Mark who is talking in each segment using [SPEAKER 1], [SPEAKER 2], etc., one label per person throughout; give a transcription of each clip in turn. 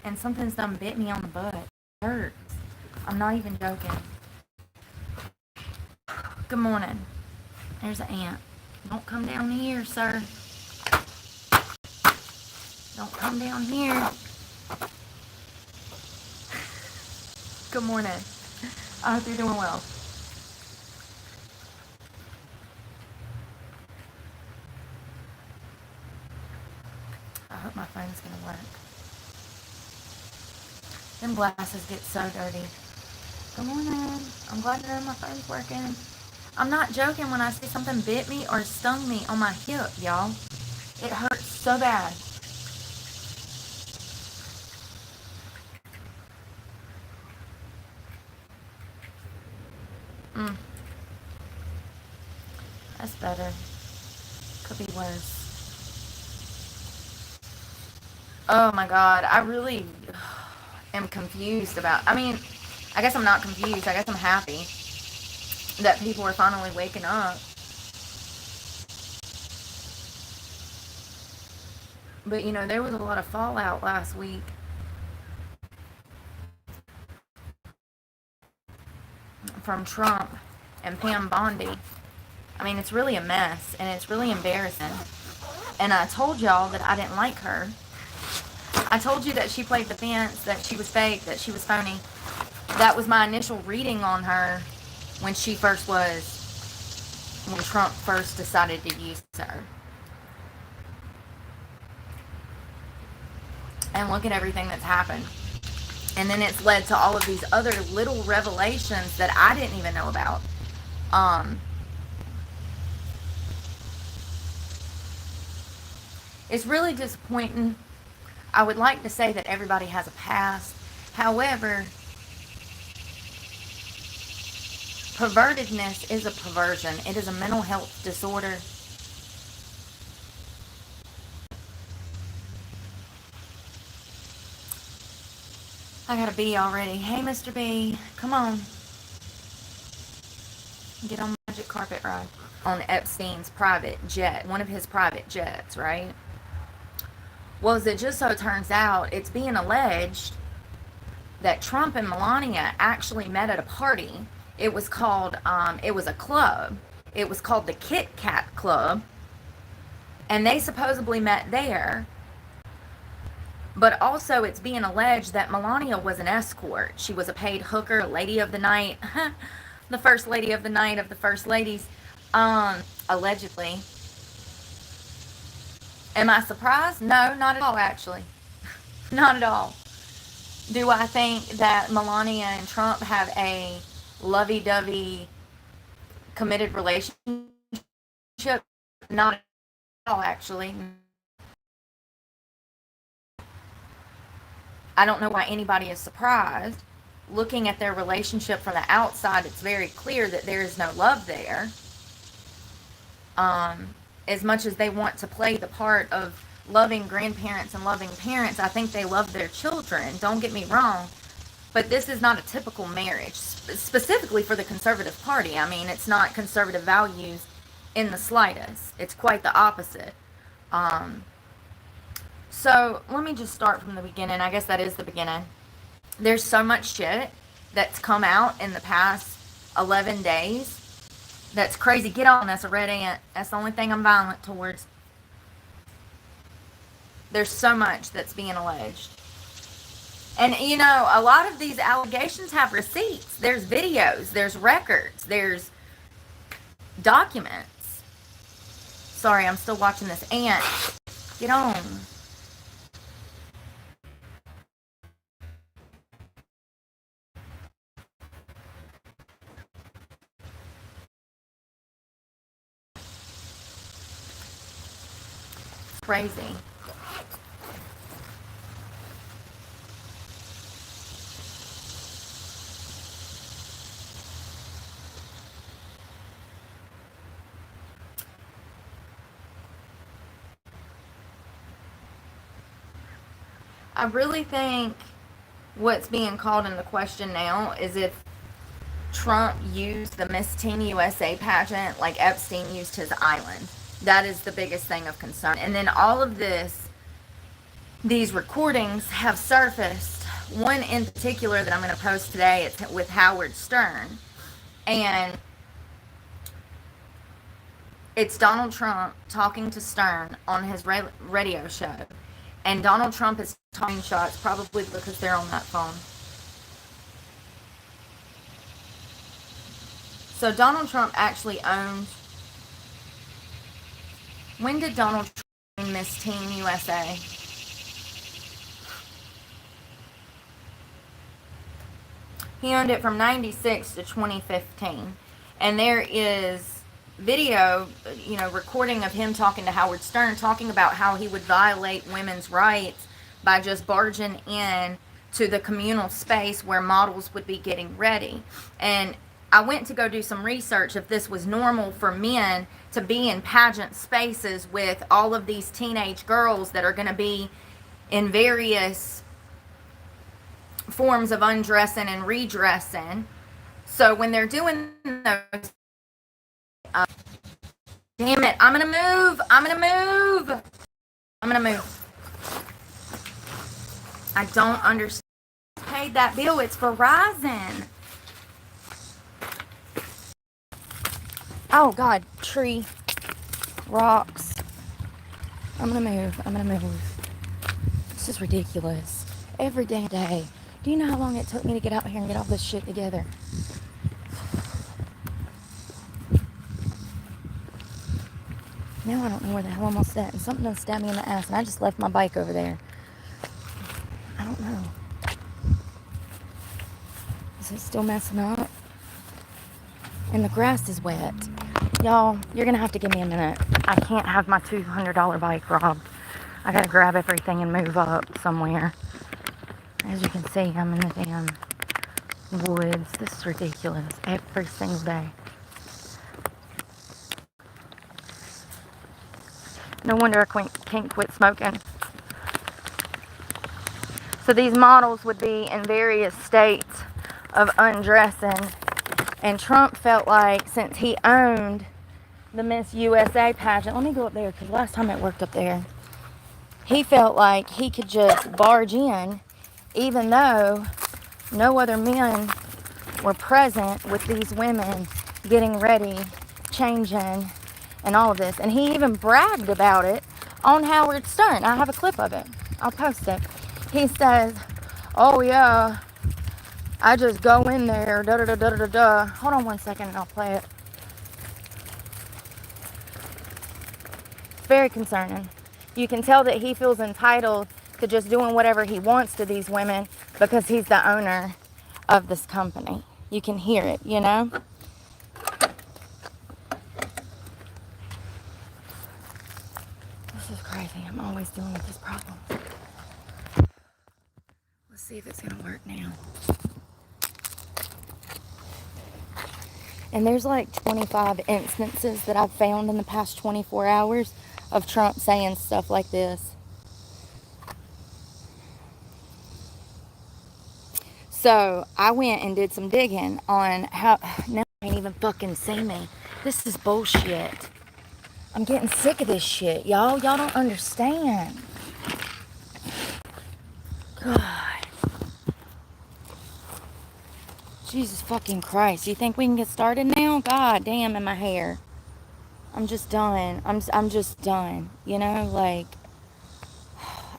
[SPEAKER 1] and something's done bit me on the butt. It hurts. I'm not even joking. Good morning. There's an ant. Don't come down here, sir. Don't come down here. Good morning. I hope you're doing well. I hope my phone's gonna work. Them glasses get so dirty. Good morning. I'm glad to know my phone's working. I'm not joking when I say something bit me or stung me on my hip, y'all. It hurts so bad. That's better. Could be worse. Oh my God. I really am confused about, I mean, I guess I'm not confused. I guess I'm happy that people are finally waking up. But you know, there was a lot of fallout last week. From Trump and Pam Bondi. I mean, it's really a mess, and it's really embarrassing. And I told y'all that I didn't like her. I told you that she played the fence, that she was fake, that she was phony. That was my initial reading on her when when Trump first decided to use her. And look at everything that's happened. And then it's led to all of these other little revelations that I didn't even know about. It's really disappointing. I would like to say that everybody has a past. However, pervertedness is a perversion. It is a mental health disorder. I got a bee already. Hey, Mr. B, come on. Get on the magic carpet ride. On Epstein's private jet, one of his private jets, right? Well, as it just so turns out, it's being alleged that Trump and Melania actually met at a party. It was called, it was a club. It was called the Kit Kat Club. And they supposedly met there. But also, it's being alleged that Melania was an escort. She was a paid hooker, lady of the night. The first lady of the night of the first ladies. Allegedly. Am I surprised? No, not at all, actually. Not at all. Do I think that Melania and Trump have a lovey-dovey, committed relationship? Not at all, actually. I don't know why anybody is surprised. Looking at their relationship from the outside, it's very clear that there is no love there. As much as they want to play the part of loving grandparents and loving parents, I think they love their children. Don't get me wrong. But this is not a typical marriage, specifically for the Conservative Party. I mean, it's not conservative values in the slightest. It's quite the opposite. So let me just start from the beginning. I guess that is the beginning. There's so much shit that's come out in the past 11 days. That's crazy. Get on, that's a red ant. That's the only thing I'm violent towards. There's so much that's being alleged. And, you know, a lot of these allegations have receipts. There's videos. There's records. There's documents. Sorry, I'm still watching this ant. Get on. Crazy. I really think what's being called into question now is if Trump used the Miss Teen USA pageant like Epstein used his island. That is the biggest thing of concern. And then all of this these recordings have surfaced. One in particular that I'm going to post today, it's with Howard Stern. And it's Donald Trump talking to Stern on his radio show. And Donald Trump is talking shots, probably because they're on that phone. So Donald Trump actually owns. When did Donald Trump own Miss Teen USA? He owned it from 96 to 2015. And there is video, recording of him talking to Howard Stern, talking about how he would violate women's rights by just barging in to the communal space where models would be getting ready. And I went to go do some research if this was normal for men to be in pageant spaces with all of these teenage girls that are going to be in various forms of undressing and redressing. So when they're doing those, damn it, I'm gonna move. I don't understand. I paid that bill. It's Verizon. Oh God, tree, rocks. I'm gonna move. This is ridiculous. Every damn day. Do you know how long it took me to get out here and get all this shit together? Now I don't know where the hell I'm at, and something done stabbed me in the ass, and I just left my bike over there. I don't know. Is it still messing up? And the grass is wet. Y'all, you're gonna have to give me a minute. I can't have my $200 bike robbed. I gotta grab everything and move up somewhere. As you can see, I'm in the damn woods. This is ridiculous. Every single day. No wonder I can't quit smoking. So these models would be in various states of undressing. And Trump felt like, since he owned the Miss USA pageant, let me go up there, because last time it worked up there, he felt like he could just barge in, even though no other men were present with these women getting ready, changing, and all of this. And he even bragged about it on Howard Stern. I have a clip of it. I'll post it. He says, oh yeah, I just go in there, da-da-da-da-da-da. Hold on one second and I'll play it. It's very concerning. You can tell that he feels entitled to just doing whatever he wants to these women because he's the owner of this company. You can hear it, you know? This is crazy. I'm always dealing with this problem. Let's see if it's going to work now. And there's like 25 instances that I've found in the past 24 hours of Trump saying stuff like this. So I went and did some digging on how... Now I can't even fucking see me. This is bullshit. I'm getting sick of this shit, y'all. Y'all don't understand. God. Jesus fucking Christ. You think we can get started now? God damn, in my hair. I'm just done. I'm just done. You know, like,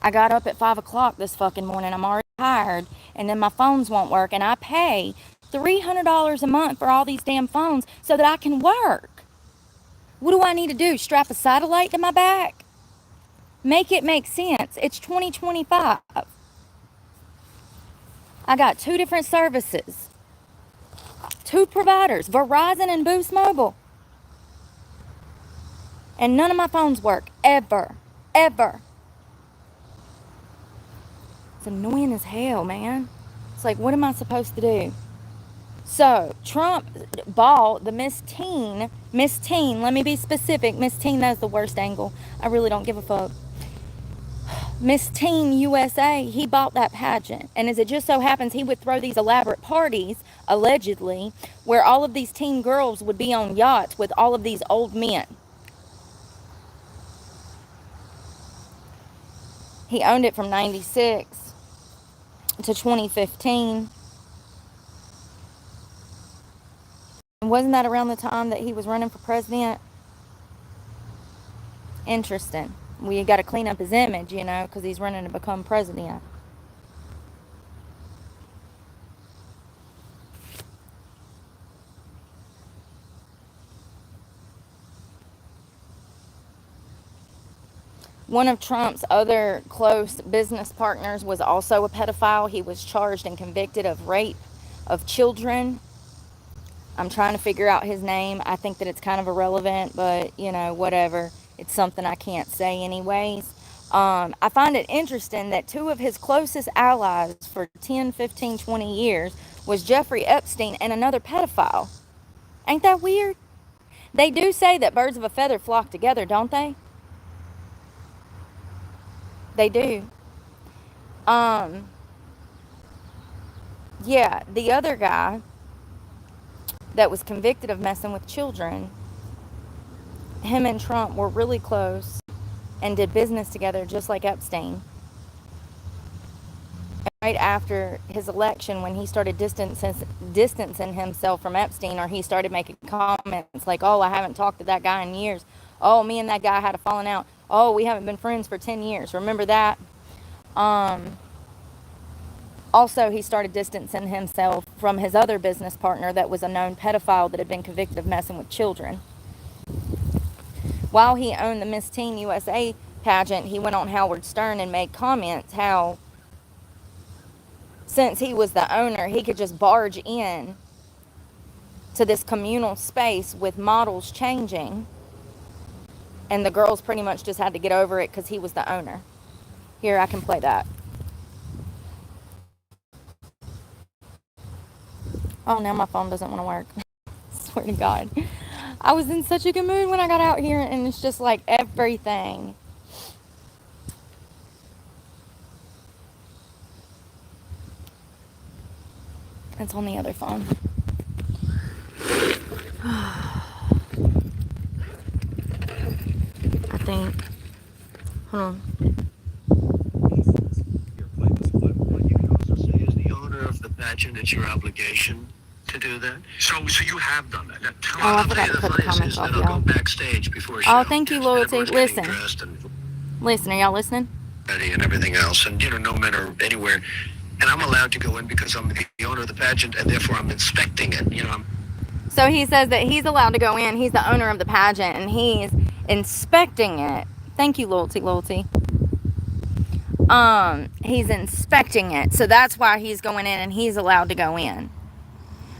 [SPEAKER 1] I got up at 5 o'clock this fucking morning. I'm already tired. And then my phones won't work. And I pay $300 a month for all these damn phones so that I can work. What do I need to do? Strap a satellite to my back? Make it make sense. It's 2025. I got 2 different services. 2 providers, Verizon and Boost Mobile. And none of my phones work, ever. Ever. It's annoying as hell, man. It's like, what am I supposed to do? So, Trump bought the Miss Teen, let me be specific, Miss Teen, that's the worst angle. I really don't give a fuck. Miss Teen USA, he bought that pageant. And as it just so happens, he would throw these elaborate parties, allegedly, where all of these teen girls would be on yachts with all of these old men. He owned it from 96 to 2015. And wasn't that around the time that he was running for president? Interesting. We got to clean up his image, you know, because he's running to become president. One of Trump's other close business partners was also a pedophile. He was charged and convicted of rape of children. I'm trying to figure out his name. I think that it's kind of irrelevant, but, you know, whatever. It's something I can't say anyways. I find it interesting that two of his closest allies for 10, 15, 20 years was Jeffrey Epstein and another pedophile. Ain't that weird? They do say that birds of a feather flock together, don't they? They do. Yeah, the other guy that was convicted of messing with children, him and Trump were really close and did business together just like Epstein. And right after his election, when he started distancing himself from Epstein, or he started making comments like, oh, I haven't talked to that guy in years. Oh, me and that guy had a falling out. Oh, we haven't been friends for 10 years. Remember that? Also, he started distancing himself from his other business partner that was a known pedophile that had been convicted of messing with children. While he owned the Miss Teen USA pageant, he went on Howard Stern and made comments how, since he was the owner, he could just barge in to this communal space with models changing, and the girls pretty much just had to get over it because he was the owner. Here, I can play that. Oh, now my phone doesn't want to work. Swear to God. I was in such a good mood when I got out here, and it's just like everything. It's on the other phone. I think. Hold on.
[SPEAKER 2] What you can also say is the owner of the pageant, it's your obligation to do that.
[SPEAKER 3] So you have done that.
[SPEAKER 1] I forgot to put the comments off, y'all.
[SPEAKER 2] I'll go backstage before
[SPEAKER 1] Oh, thank you, Loyalty. Listen. Listen, are y'all listening?
[SPEAKER 2] And everything else, and no matter anywhere, and I'm allowed to go in because I'm the owner of the pageant, and therefore I'm inspecting it.
[SPEAKER 1] So he says that he's allowed to go in. He's the owner of the pageant, and he's inspecting it. Thank you, Loyalty. He's inspecting it, so that's why he's going in, and he's allowed to go in.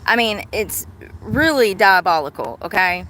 [SPEAKER 1] I mean, it's really diabolical, okay?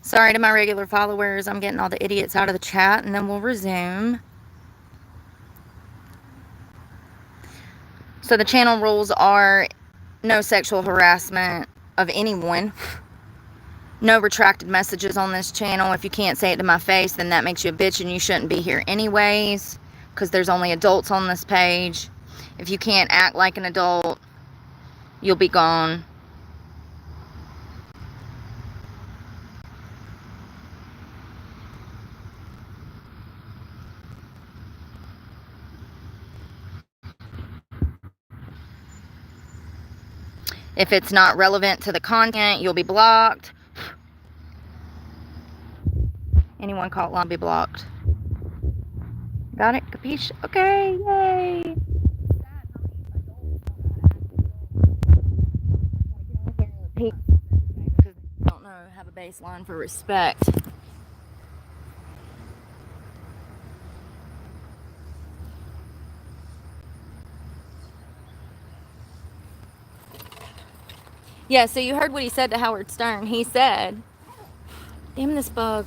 [SPEAKER 1] Sorry to my regular followers. I'm getting all the idiots out of the chat, and then we'll resume. So the channel rules are no sexual harassment of anyone. No retracted messages on this channel. If you can't say it to my face, then that makes you a bitch and you shouldn't be here anyways, because there's only adults on this page. If you can't act like an adult, you'll be gone. If it's not relevant to the content, you'll be blocked. Anyone caught will be blocked. Got it? Capiche? Okay, yay! Because they don't know, have a baseline for respect. Yeah, so you heard what he said to Howard Stern. He said, damn this bug.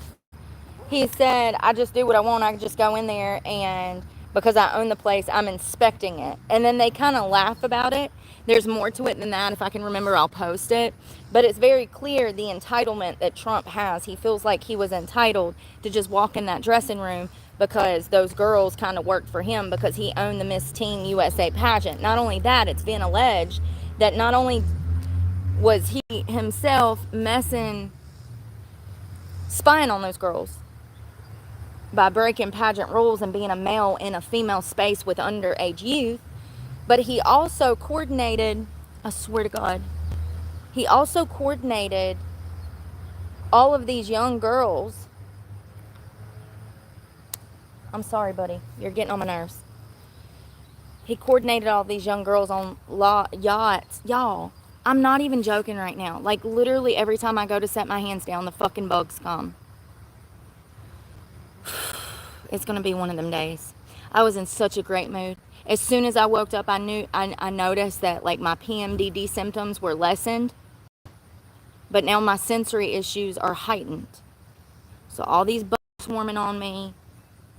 [SPEAKER 1] He said, I just do what I want. I just go in there, and because I own the place, I'm inspecting it. And then they kind of laugh about it. There's more to it than that. If I can remember, I'll post it. But it's very clear the entitlement that Trump has. He feels like he was entitled to just walk in that dressing room because those girls kind of worked for him because he owned the Miss Teen USA pageant. Not only that, it's been alleged that not only was he himself spying on those girls by breaking pageant rules and being a male in a female space with underage youth, but he also coordinated, I swear to God, he also coordinated all of these young girls. I'm sorry, buddy. You're getting on my nerves. He coordinated all these young girls on yachts. Y'all, I'm not even joking right now. Like, literally every time I go to set my hands down, the fucking bugs come. It's going to be one of them days. I was in such a great mood. As soon as I woke up, I noticed that, like, my PMDD symptoms were lessened. But now my sensory issues are heightened. So all these bugs swarming on me.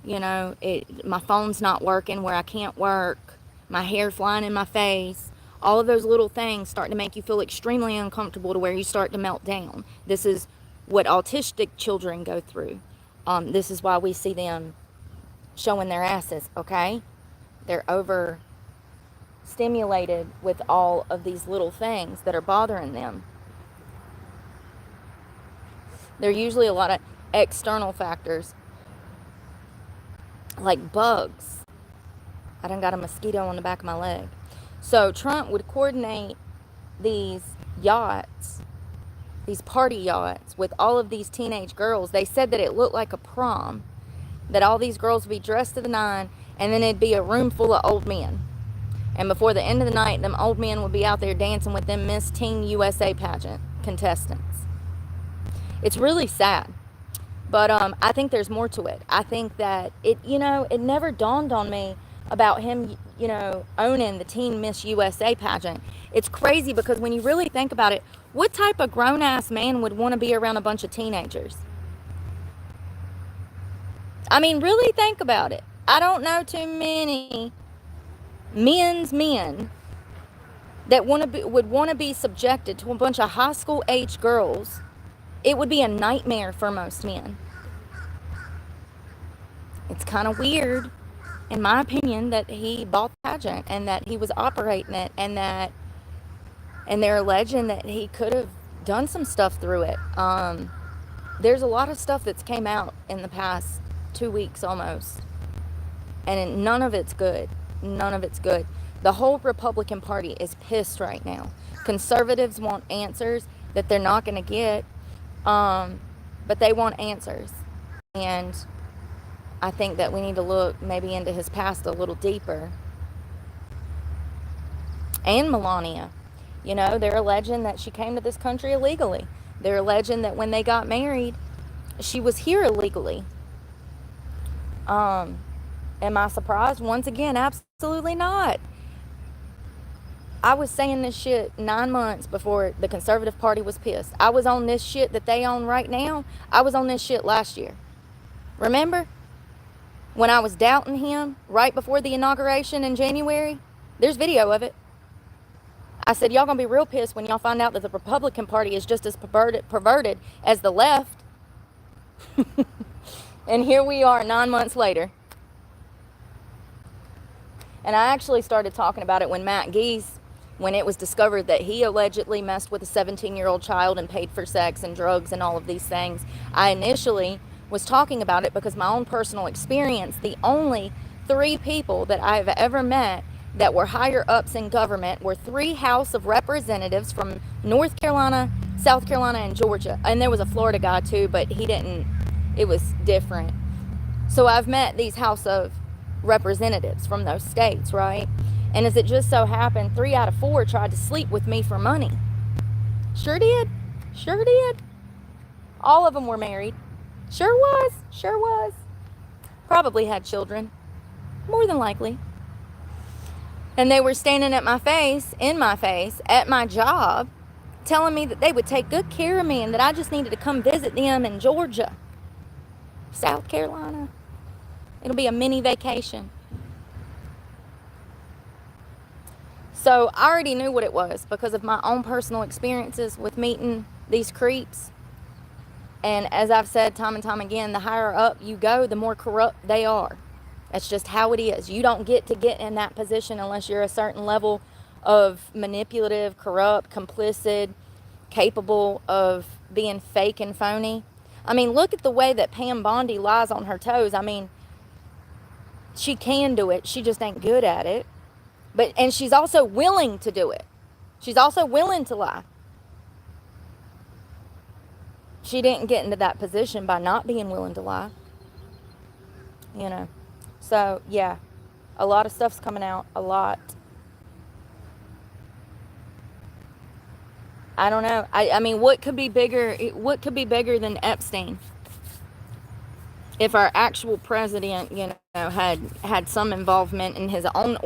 [SPEAKER 1] You know, my phone's not working where I can't work. My hair flying in my face. All of those little things start to make you feel extremely uncomfortable to where you start to melt down. This is what autistic children go through. This is why we see them showing their asses, okay? They're overstimulated with all of these little things that are bothering them. There are usually a lot of external factors, like bugs. I done got a mosquito on the back of my leg. So Trump would coordinate these yachts, these party yachts with all of these teenage girls. They said that it looked like a prom, that all these girls would be dressed to the nine, and then it'd be a room full of old men. And before the end of the night, them old men would be out there dancing with them Miss Teen USA pageant contestants. It's really sad. But I think there's more to it. I think that it never dawned on me about him, owning the Teen Miss USA pageant. It's crazy because when you really think about it, what type of grown-ass man would want to be around a bunch of teenagers? I mean, really think about it. I don't know too many men that would want to be subjected to a bunch of high school age girls. It would be a nightmare for most men. It's kind of weird, in my opinion, that he bought the pageant and that he was operating it, and they're alleging that he could have done some stuff through it. There's a lot of stuff that's came out in the past 2 weeks almost, and none of it's good. None of it's good. The whole Republican Party is pissed right now. Conservatives want answers that they're not going to get, but they want answers. And I think that we need to look maybe into his past a little deeper. And Melania. They're alleging that she came to this country illegally. They're alleging that when they got married, she was here illegally. Am I surprised? Once again, absolutely not. I was saying this shit 9 months before the Conservative Party was pissed. I was on this shit that they own right now. I was on this shit last year. Remember? When I was doubting him right before the inauguration in January, there's video of it. I said, y'all gonna be real pissed when y'all find out that the Republican Party is just as perverted as the left. And here we are 9 months later. And I actually started talking about it when Matt Geese, when it was discovered that he allegedly messed with a 17-year-old child and paid for sex and drugs and all of these things. I initially was talking about it because my own personal experience, the only 3 people that I've ever met that were higher ups in government were 3 House of Representatives from North Carolina, South Carolina, and Georgia. And there was a Florida guy too, but it was different. So I've met these House of Representatives from those states, right? And as it just so happened, 3 out of 4 tried to sleep with me for money. Sure did. All of them were married. Sure was. Sure was. Probably had children. More than likely. And they were standing in my face, at my job, telling me that they would take good care of me and that I just needed to come visit them in Georgia, South Carolina. It'll be a mini vacation. So I already knew what it was because of my own personal experiences with meeting these creeps. And as I've said time and time again, the higher up you go, the more corrupt they are. That's just how it is. You don't get to get in that position unless you're a certain level of manipulative, corrupt, complicit, capable of being fake and phony. I mean, look at the way that Pam Bondi lies on her toes. I mean, she can do it. She just ain't good at it. And she's also willing to do it. She's also willing to lie. She didn't get into that position by not being willing to lie. You know. So, yeah. A lot of stuff's coming out. A lot. I don't know. I mean, what could be bigger than Epstein? If our actual president, had some involvement in his own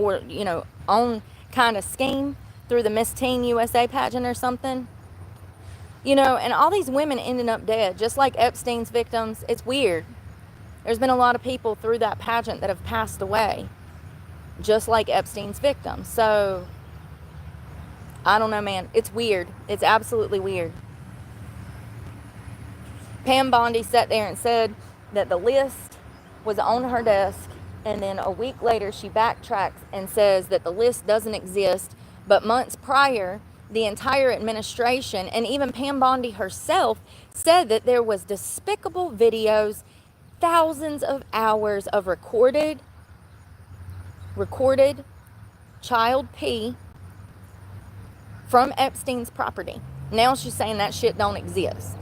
[SPEAKER 1] own kind of scheme through the Miss Teen USA pageant or something. And all these women ended up dead, just like Epstein's victims. It's weird. There's been a lot of people through that pageant that have passed away, just like Epstein's victims. So, I don't know, man. It's weird. It's absolutely weird. Pam Bondi sat there and said that the list was on her desk, and then a week later she backtracks and says that the list doesn't exist, but months prior, the entire administration and even Pam Bondi herself said that there was despicable videos, thousands of hours of recorded child pee from Epstein's property. Now she's saying that shit don't exist.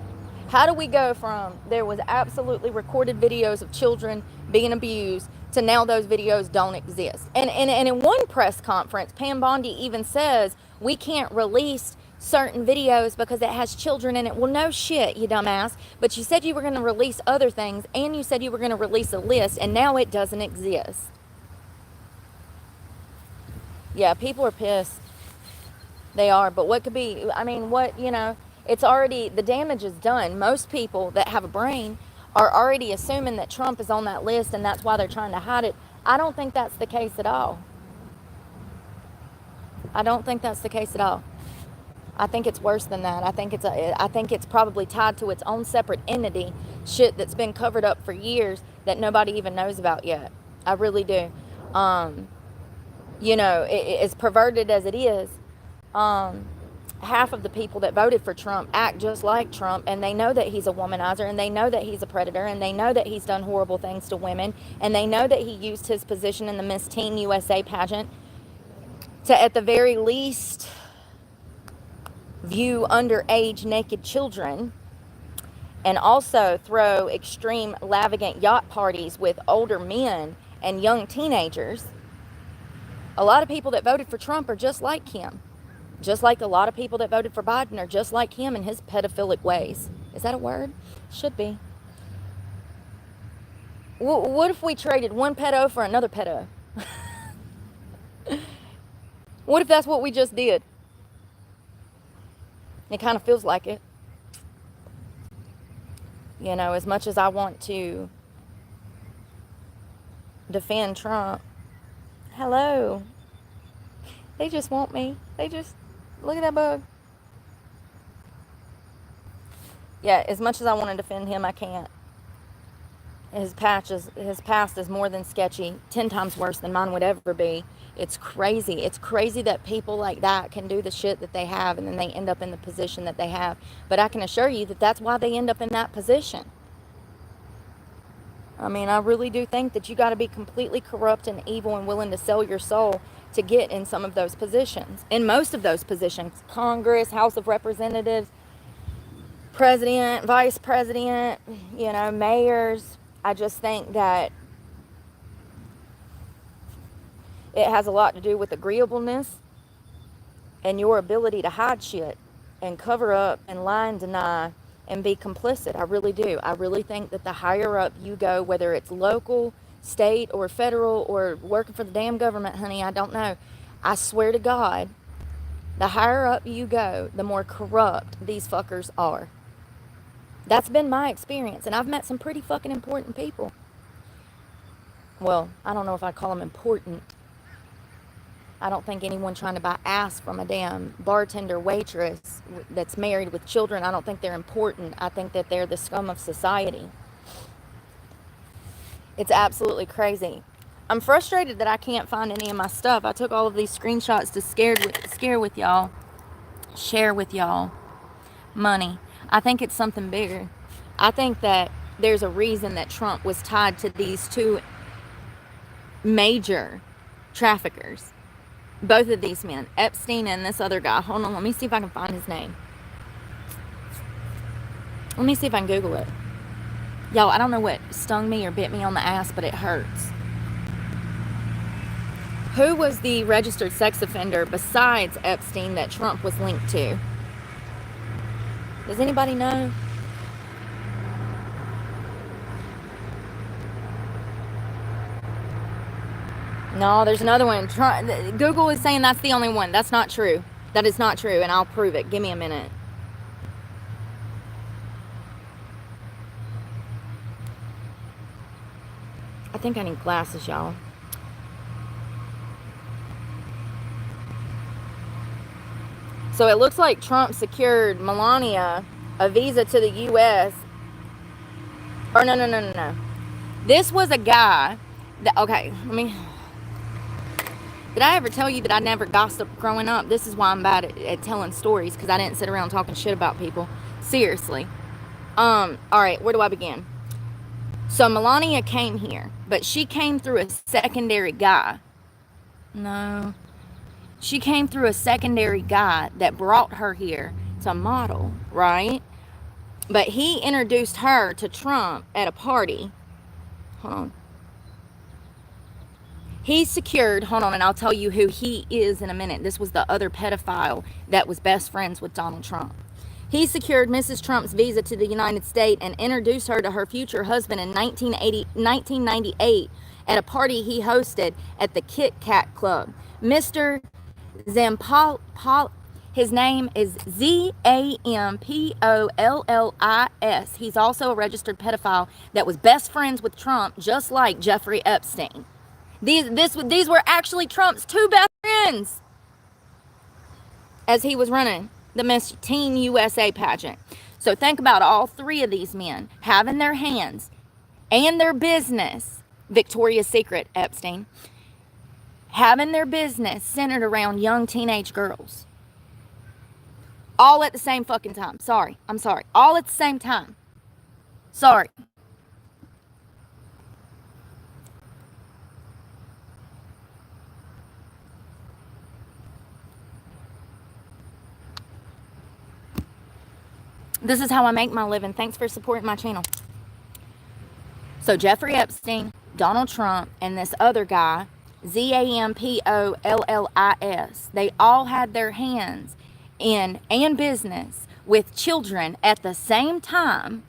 [SPEAKER 1] How do we go from there was absolutely recorded videos of children being abused to now those videos don't exist? And in one press conference, Pam Bondi even says we can't release certain videos because it has children in it. Well, no shit, you dumbass. But you said you were going to release other things, and you said you were going to release a list, and now it doesn't exist. Yeah, people are pissed. They are. But what could be, I mean, it's already, the damage is done. Most people that have a brain are already assuming that Trump is on that list and that's why they're trying to hide it. I don't think that's the case at all. I don't think that's the case at all. I think it's worse than that. I think it's probably tied to its own separate entity, shit that's been covered up for years that nobody even knows about yet. I really do. As perverted as it is, half of the people that voted for Trump act just like Trump, and they know that he's a womanizer, and they know that he's a predator, and they know that he's done horrible things to women, and they know that he used his position in the Miss Teen USA pageant to, at the very least, view underage naked children, and also throw extreme lavagant yacht parties with older men and young teenagers. A lot of people that voted for Trump are just like him. Just like a lot of people that voted for Biden are just like him in his pedophilic ways. Is that a word? Should be. What if we traded one pedo for another pedo? What if that's what we just did? It kind of feels like it. As much as I want to defend Trump. Hello. They just want me. Look at that bug. Yeah, as much as I want to defend him, I can't. His past is more than sketchy, 10 times worse than mine would ever be. It's crazy. It's crazy that people like that can do the shit that they have, and then they end up in the position that they have. But I can assure you that that's why they end up in that position. I mean, I really do think that you got to be completely corrupt and evil and willing to sell your soul to get in some of those positions. In most of those positions, Congress, House of Representatives, president, vice president, mayors. I just think that it has a lot to do with agreeableness and your ability to hide shit and cover up and lie and deny and be complicit. I really do. I really think that the higher up you go, whether it's local, state, or federal, or working for the damn government, honey, I don't know. I swear to God, the higher up you go, the more corrupt these fuckers are. That's been my experience, and I've met some pretty fucking important people. Well, I don't know if I call them important. I don't think anyone trying to buy ass from a damn bartender waitress that's married with children, I don't think they're important. I think that they're the scum of society. It's absolutely crazy. I'm frustrated that I can't find any of my stuff. I took all of these screenshots to share with y'all money. I think it's something bigger. I think that there's a reason that Trump was tied to these two major traffickers. Both of these men, Epstein and this other guy. Hold on, let me see if I can find his name. Let me see if I can Google it. Y'all, I don't know what stung me or bit me on the ass, but it hurts. Who was the registered sex offender besides Epstein that Trump was linked to? Does anybody know? No, there's another one. Google is saying that's the only one. That's not true. That is not true, and I'll prove it. Give me a minute. I think I need glasses, y'all. So it looks like Trump secured Melania a visa to the U.S. Or no. This was a guy that, okay, let me... Did I ever tell you that I never gossiped growing up? This is why I'm bad at telling stories, because I didn't sit around talking shit about people. Seriously. Alright, where do I begin? So Melania came here, but she came through a secondary guy. No. She came through a secondary guy that brought her here to model, right? But he introduced her to Trump at a party. Hold on. He secured, hold on, and I'll tell you who he is in a minute. This was the other pedophile that was best friends with Donald Trump. He secured Mrs. Trump's visa to the United States and introduced her to her future husband in 1998 at a party he hosted at the Kit Kat Club. Mr. Zampollis, his name is Zampollis. He's also a registered pedophile that was best friends with Trump, just like Jeffrey Epstein. These were actually Trump's two best friends as he was running the Miss Teen USA pageant. So think about all three of these men having their hands and their business, Victoria's Secret, Epstein, having their business centered around young teenage girls. All at the same fucking time. I'm sorry. All at the same time. Sorry. This is how I make my living. Thanks for supporting my channel. So Jeffrey Epstein, Donald Trump, and this other guy, Zampollis, they all had their hands in and business with children at the same time.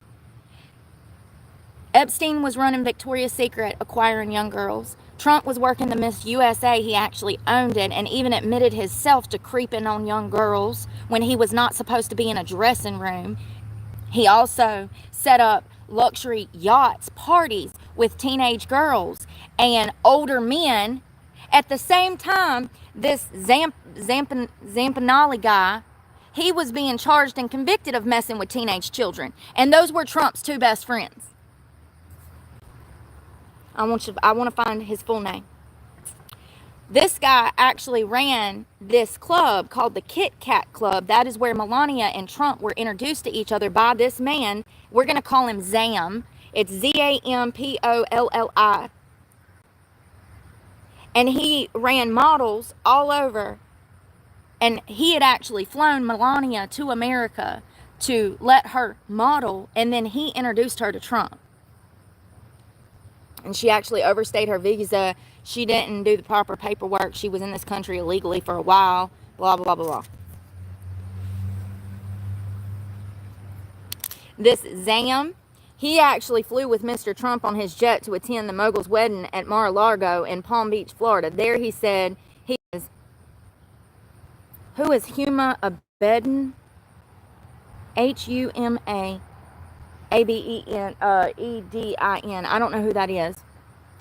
[SPEAKER 1] Epstein was running Victoria's Secret, acquiring young girls. Trump was working the Miss USA. He actually owned it and even admitted himself to creeping on young girls when he was not supposed to be in a dressing room. He also set up luxury yachts, parties with teenage girls and older men. At the same time, this Zampanelli guy, he was being charged and convicted of messing with teenage children. And those were Trump's two best friends. I want to find his full name. This guy actually ran this club called the Kit Kat Club. That is where Melania and Trump were introduced to each other by this man. We're going to call him Zam. It's Zampolli. And he ran models all over. And he had actually flown Melania to America to let her model. And then he introduced her to Trump. And she actually overstayed her visa. She didn't do the proper paperwork. She was in this country illegally for a while. Blah, blah, blah, blah. This Zam, he actually flew with Mr. Trump on his jet to attend the mogul's wedding at Mar-a-Lago in Palm Beach, Florida. There he said he is, who is Huma Abedin? Humaabedin, I don't know who that is,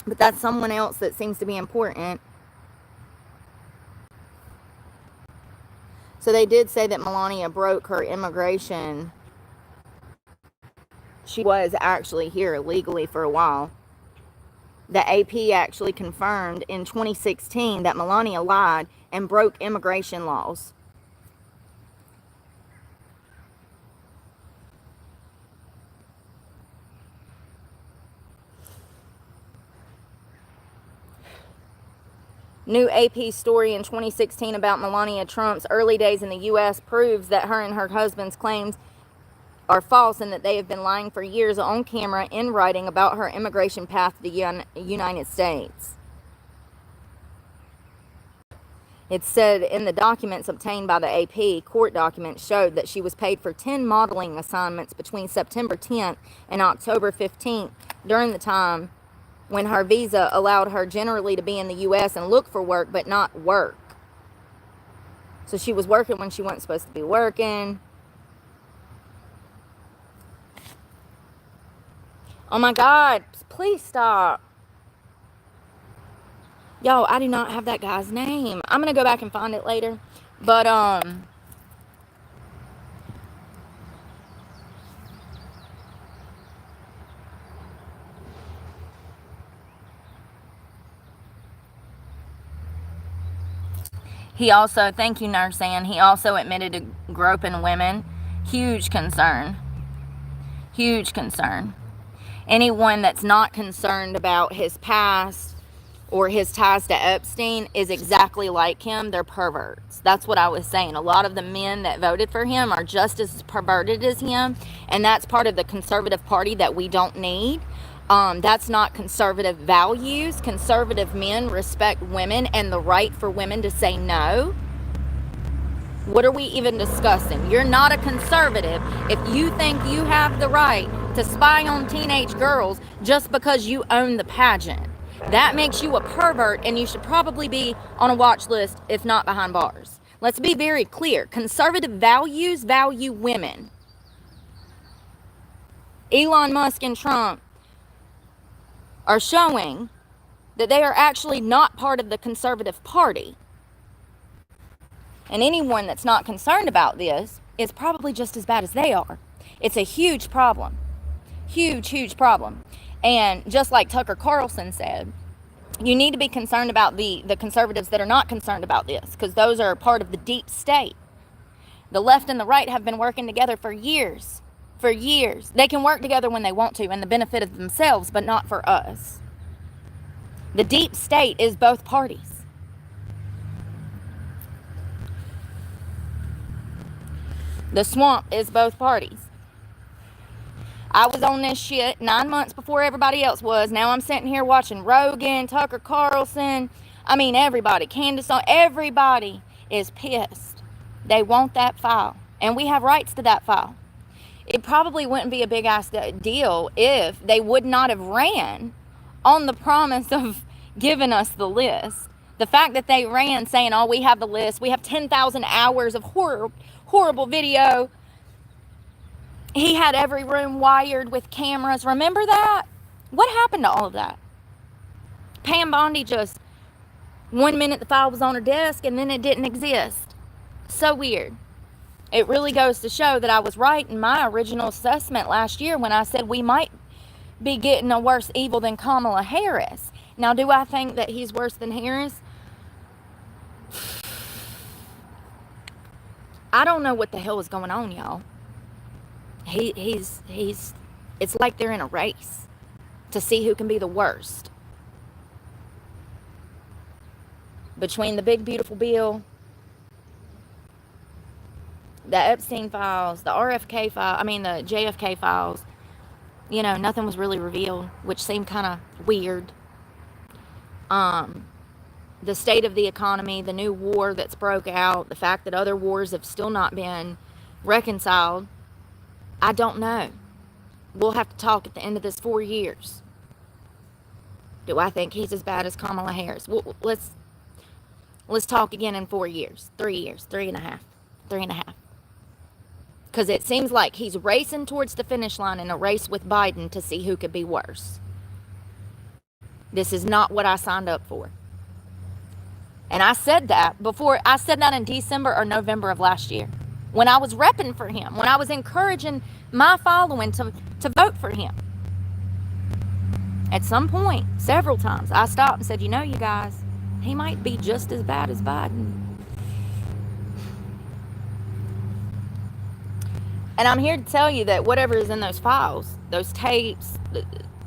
[SPEAKER 1] but that's someone else that seems to be important. So they did say that Melania broke her immigration. She was actually here illegally for a while. The AP actually confirmed in 2016 that Melania lied and broke immigration laws. New AP story in 2016 about Melania Trump's early days in the U.S. proves that her and her husband's claims are false and that they have been lying for years on camera in writing about her immigration path to the United States. It said in the documents obtained by the AP, court documents showed that she was paid for 10 modeling assignments between September 10th and October 15th during the time when her visa allowed her generally to be in the U.S. and look for work, but not work. So she was working when she wasn't supposed to be working. Oh my God, please stop. Yo, I do not have that guy's name. I'm going to go back and find it later. But, he also, thank you, Nurse Ann, he also admitted to groping women. Huge concern. Huge concern. Anyone that's not concerned about his past or his ties to Epstein is exactly like him. They're perverts. That's what I was saying. A lot of the men that voted for him are just as perverted as him, and that's part of the conservative party that we don't need. That's not conservative values. Conservative men respect women and the right for women to say no. What are we even discussing? You're not a conservative if you think you have the right to spy on teenage girls just because you own the pageant. That makes you a pervert, and you should probably be on a watch list, if not behind bars. Let's be very clear. Conservative values value women. Elon Musk and Trump are showing that they are actually not part of the conservative party. And anyone that's not concerned about this is probably just as bad as they are. It's a huge problem. Huge, huge problem. And just like Tucker Carlson said, you need to be concerned about the conservatives that are not concerned about this, because those are part of the deep state. The left and the right have been working together for years. For years. They can work together when they want to, and the benefit of themselves, but not for us. The deep state is both parties. The swamp is both parties. I was on this shit 9 months before everybody else was. Now I'm sitting here watching Rogan, Tucker Carlson. I mean, everybody. Candace, everybody is pissed. They want that file. And we have rights to that file. It probably wouldn't be a big ass deal if they would not have ran on the promise of giving us the list. The fact that they ran saying, oh, we have the list. We have 10,000 hours of horrible video. He had every room wired with cameras. Remember that? What happened to all of that? Pam Bondi just, 1 minute the file was on her desk and then it didn't exist. So weird. It really goes to show that I was right in my original assessment last year when I said we might be getting a worse evil than Kamala Harris. Now, do I think that he's worse than Harris? I don't know what the hell is going on, y'all. He's it's like they're in a race to see who can be the worst. Between the big beautiful bill, the Epstein files, the RFK file, the JFK files, nothing was really revealed, which seemed kind of weird. The state of the economy, the new war that's broke out, the fact that other wars have still not been reconciled. I don't know. We'll have to talk at the end of this 4 years. Do I think he's as bad as Kamala Harris? Let's talk again in 4 years, 3 years, 3.5. Because it seems like he's racing towards the finish line in a race with Biden to see who could be worse. This is not what I signed up for. And I said that before. I said that in December or November of last year, when I was repping for him, when I was encouraging my following to vote for him. At some point, several times, I stopped and said, you know, you guys, he might be just as bad as Biden. And I'm here to tell you that whatever is in those files, those tapes,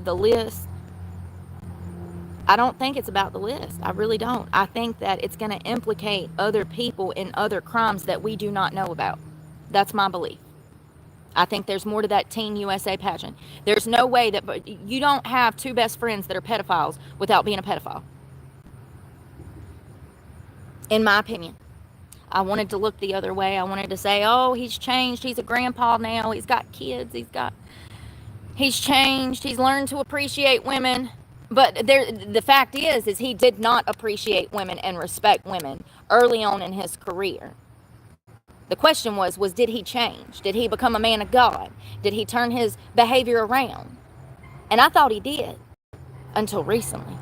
[SPEAKER 1] the list, I don't think it's about the list. I really don't. I think that it's going to implicate other people in other crimes that we do not know about. That's my belief. I think there's more to that Teen USA pageant. There's no way that you don't have two best friends that are pedophiles without being a pedophile. In my opinion. I wanted to look the other way. I wanted to say, oh, he's changed. He's a grandpa now. He's got kids. He's changed. He's learned to appreciate women. But the fact is he did not appreciate women and respect women early on in his career. The question was did he change? Did he become a man of God? Did he turn his behavior around? And I thought he did, until recently.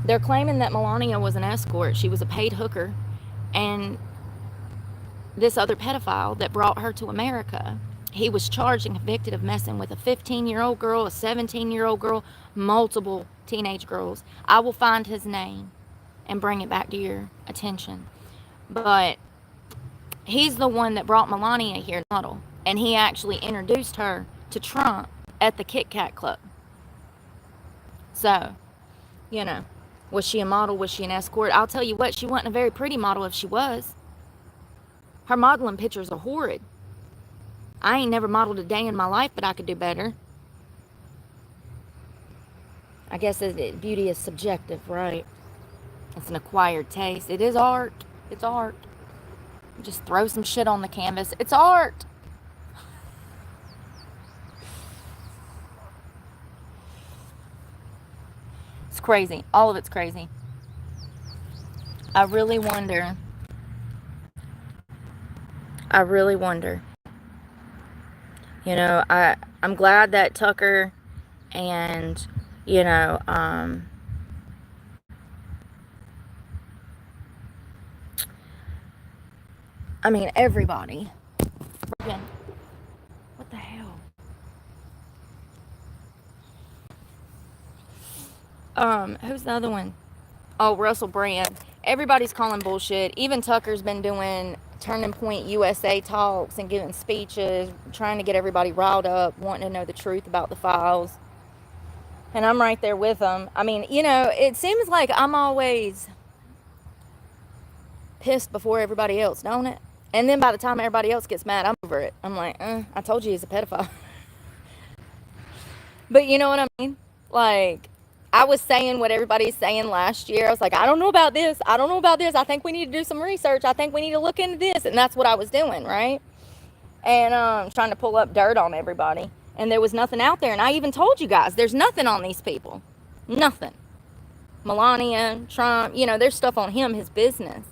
[SPEAKER 1] They're claiming that Melania was an escort. She was a paid hooker. And this other pedophile that brought her to America, he was charged and convicted of messing with a 15-year-old girl, a 17-year-old girl, multiple teenage girls. I will find his name and bring it back to your attention. But he's the one that brought Melania here, model, and he actually introduced her to Trump at the Kit Kat Club. So, you know, was she a model? Was she an escort? I'll tell you what, she wasn't a very pretty model if she was. Her modeling pictures are horrid. I ain't never modeled a day in my life, but I could do better. I guess beauty is subjective, right? It's an acquired taste. It is art. It's art. Just throw some shit on the canvas. It's art. It's crazy. All of it's crazy. I really wonder. You know, I'm glad that Tucker and, you know, I mean, everybody. What the hell? Who's the other one? Oh, Russell Brand. Everybody's calling bullshit. Even Tucker's been doing Turning Point USA talks and giving speeches, trying to get everybody riled up, wanting to know the truth about the files. And I'm right there with them. I mean, you know, it seems like I'm always pissed before everybody else, don't it? And then by the time everybody else gets mad, I'm over it. I'm like, I told you he's a pedophile. But you know what I mean? Like, I was saying what everybody's saying last year. I was like, I don't know about this. I think we need to do some research. I think we need to look into this. And that's what I was doing, right? And trying to pull up dirt on everybody. And there was nothing out there. And I even told you guys, there's nothing on these people. Nothing. Melania, Trump, you know, there's stuff on him, his business.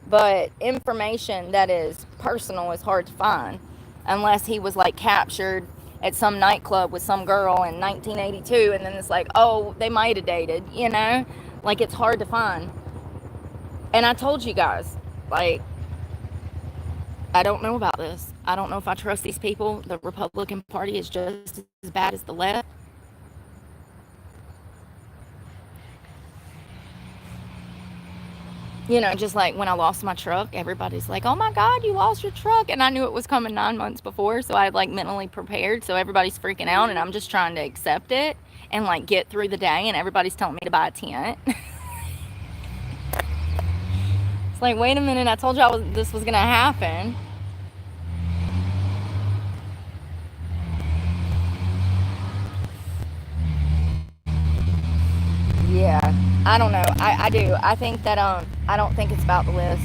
[SPEAKER 1] But information that is personal is hard to find. Unless he was, like, captured at some nightclub with some girl in 1982, and then it's like, oh, they might have dated, you know? Like, it's hard to find. And I told you guys, like, I don't know about this. I don't know if I trust these people. The Republican Party is just as bad as the left. You know, just like when I lost my truck, everybody's like, oh my God, you lost your truck. And I knew it was coming 9 months before, so I had like mentally prepared. So everybody's freaking out and I'm just trying to accept it and like get through the day, and everybody's telling me to buy a tent. It's like, wait a minute, I told y'all this was going to happen. Yeah, I don't know. I do. I think that, I don't think it's about the list.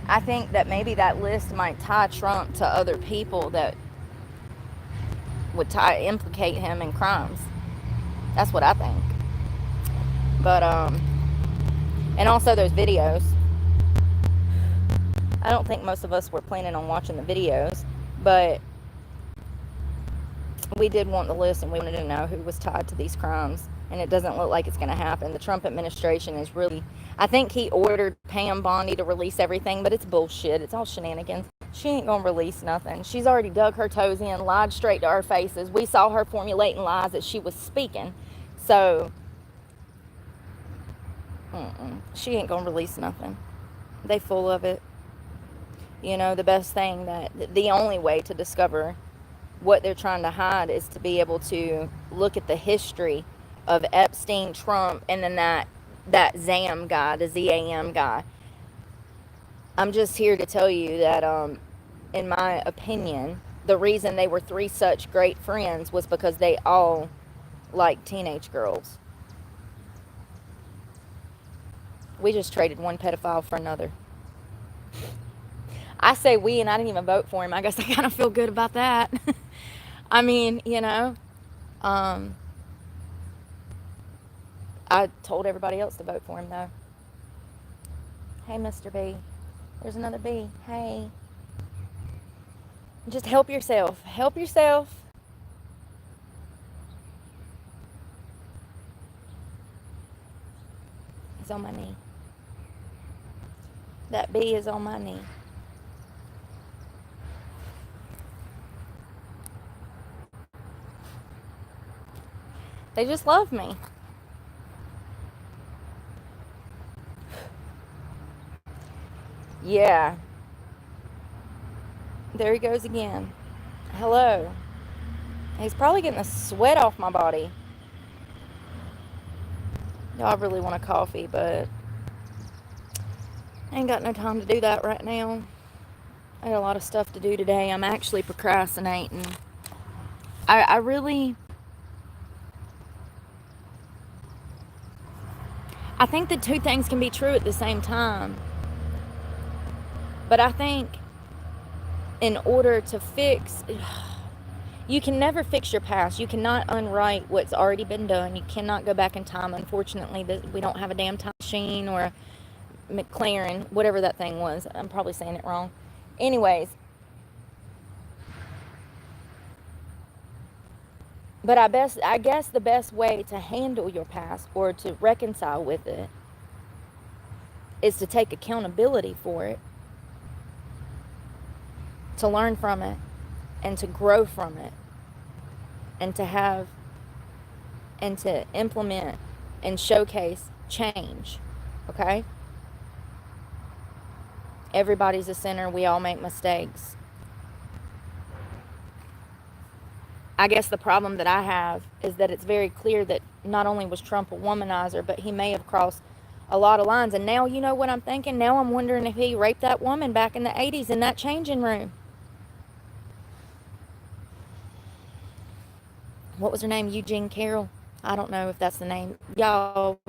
[SPEAKER 1] I think that maybe that list might tie Trump to other people that would implicate him in crimes. That's what I think. But and also those videos. I don't think most of us were planning on watching the videos, but we did want the list and we wanted to know who was tied to these crimes, and it doesn't look like it's going to happen. The Trump administration is really, I think he ordered Pam Bondi to release everything, but it's bullshit. It's all shenanigans. She ain't going to release nothing. She's already dug her toes in, lied straight to our faces. We saw her formulating lies as she was speaking. So, she ain't going to release nothing. They full of it. You know, the best thing the only way to discover what they're trying to hide is to be able to look at the history of Epstein, Trump, and then that ZAM guy, the ZAM guy. I'm just here to tell you that, in my opinion, the reason they were three such great friends was because they all liked teenage girls. We just traded one pedophile for another. I say we, and I didn't even vote for him. I guess I kind of feel good about that. I mean, you know, I told everybody else to vote for him, though. Hey, Mr. B. There's another B. Hey. Just help yourself. Help yourself. He's on my knee. That B is on my knee. They just love me. Yeah. There he goes again. Hello. He's probably getting the sweat off my body. Y'all really want a coffee, but I ain't got no time to do that right now. I got a lot of stuff to do today. I'm actually procrastinating. I really... I think the two things can be true at the same time. But I think in order to fix... You can never fix your past. You cannot unwrite what's already been done. You cannot go back in time. Unfortunately, we don't have a damn time machine or a McLaren, whatever that thing was. I'm probably saying it wrong. Anyways. But I guess the best way to handle your past or to reconcile with it is to take accountability for it, to learn from it, and to grow from it, and to have and to implement and showcase change. Okay? Everybody's a sinner. We all make mistakes. I guess the problem that I have is that it's very clear that not only was Trump a womanizer, but he may have crossed a lot of lines. And now, you know what I'm thinking? Now I'm wondering if he raped that woman back in the 80s in that changing room. What was her name? Eugene Carroll? I don't know if that's the name. Y'all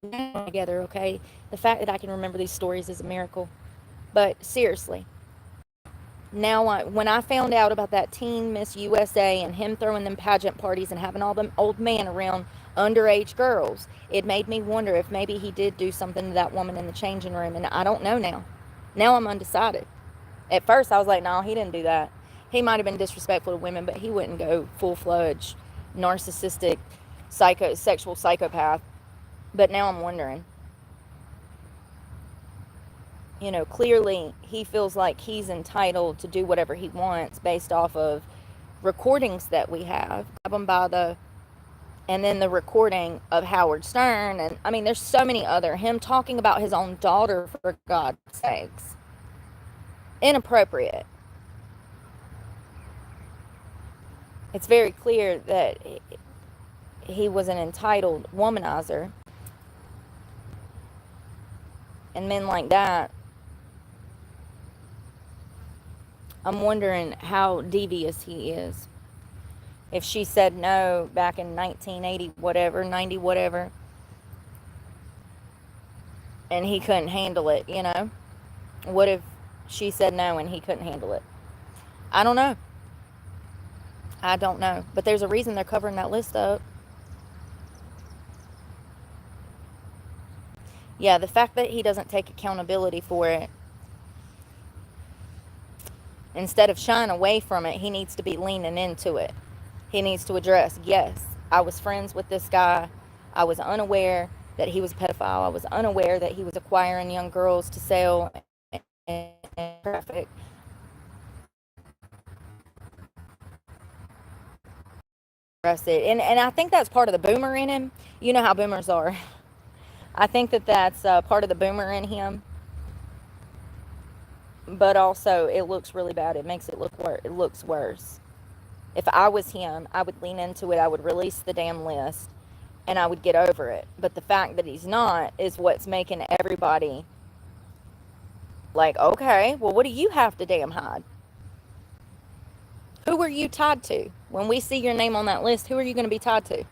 [SPEAKER 1] together, okay? The fact that I can remember these stories is a miracle. But seriously, now when I found out about that teen Miss USA and him throwing them pageant parties and having all them old men around underage girls, it made me wonder if maybe he did do something to that woman in the changing room. And I don't know now. Now I'm undecided. At first I was like, no, he didn't do that. He might have been disrespectful to women, but he wouldn't go full-fledged narcissistic sexual psychopath. But now I'm wondering. You know, clearly he feels like he's entitled to do whatever he wants based off of recordings that we have. Grab them by and then the recording of Howard Stern. And I mean, there's so many other. Him talking about his own daughter, for God's sakes. Inappropriate. It's very clear that he was an entitled womanizer. And men like that, I'm wondering how devious he is. If she said no back in 1980 whatever, 90 whatever, and he couldn't handle it, you know? What if she said no and he couldn't handle it. I don't know. I don't know. But there's a reason they're covering that list up. Yeah, the fact that he doesn't take accountability for it, instead of shying away from it, he needs to be leaning into it. He needs to address, yes, I was friends with this guy. I was unaware that he was a pedophile. I was unaware that he was acquiring young girls to sell and traffic. And I think that's part of the boomer in him. You know how boomers are. I think that that's part of the boomer in him. But also, it looks really bad. It makes it look worse. It looks worse. If I was him, I would lean into it. I would release the damn list, and I would get over it. But the fact that he's not is what's making everybody like, okay, well, what do you have to damn hide? Who are you tied to? When we see your name on that list, who are you going to be tied to?